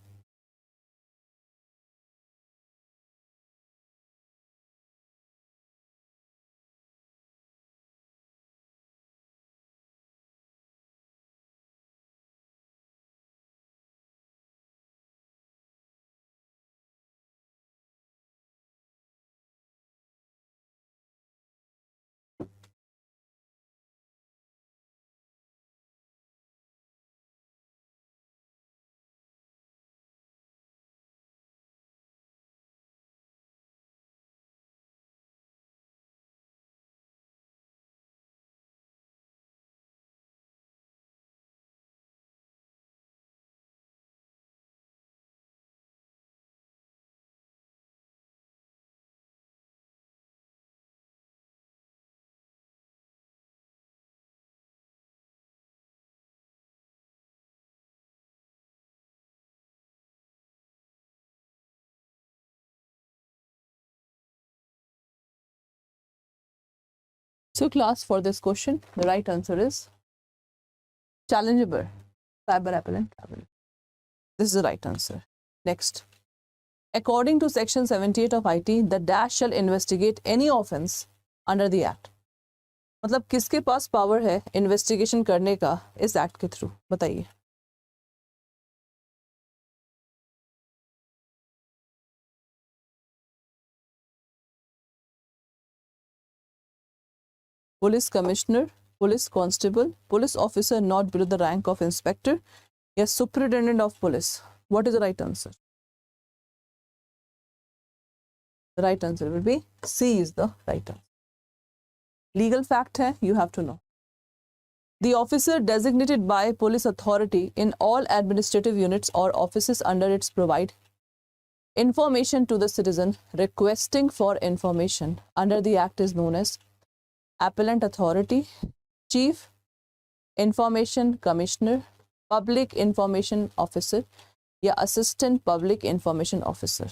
So class, for this question, the right answer is challengeable, cyber appellant tribunal. This is the right answer. Next. According to section 78 of IT, the dash shall investigate any offence under the act. मतलब किसके पास power है investigation करने का इस act के through, बताइए। Police commissioner, police constable, police officer not below the rank of inspector या superintendent of police. What is the right answer? The right answer will be C is the right answer. Legal fact है, you have to know. The officer designated by police authority in all administrative units or offices under its provide information to the citizen requesting for information under the act is known as appellant authority, chief information commissioner, public information officer या assistant public information officer।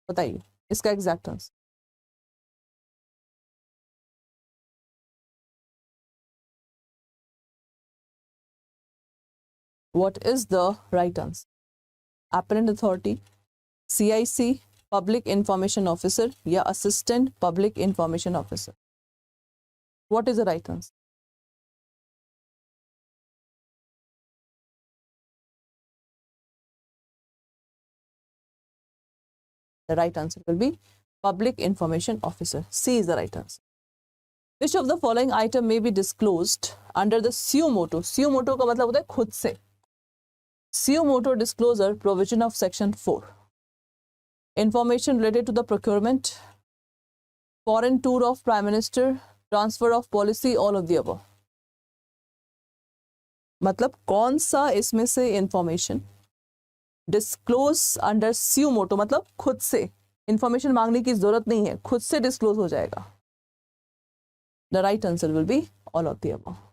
बताइए इसका exact answer. What is the right answer? Appellant authority, CIC, public information officer या assistant public information officer? What is the right answer? The right answer will be public information officer. C is the right answer. Which of the following item may be disclosed under the suo motu? Suo motu का मतलब होता है खुद से। Suo motu disclosure provision of section 4. Information related to the procurement, foreign tour of prime minister, transfer of policy, all of the above. मतलब कौन सा इसमें से information disclose under suo motu, मतलब खुद से इंफॉर्मेशन मांगने की जरूरत नहीं है, खुद से डिस्क्लोज हो जाएगा। The right answer will be all of the above.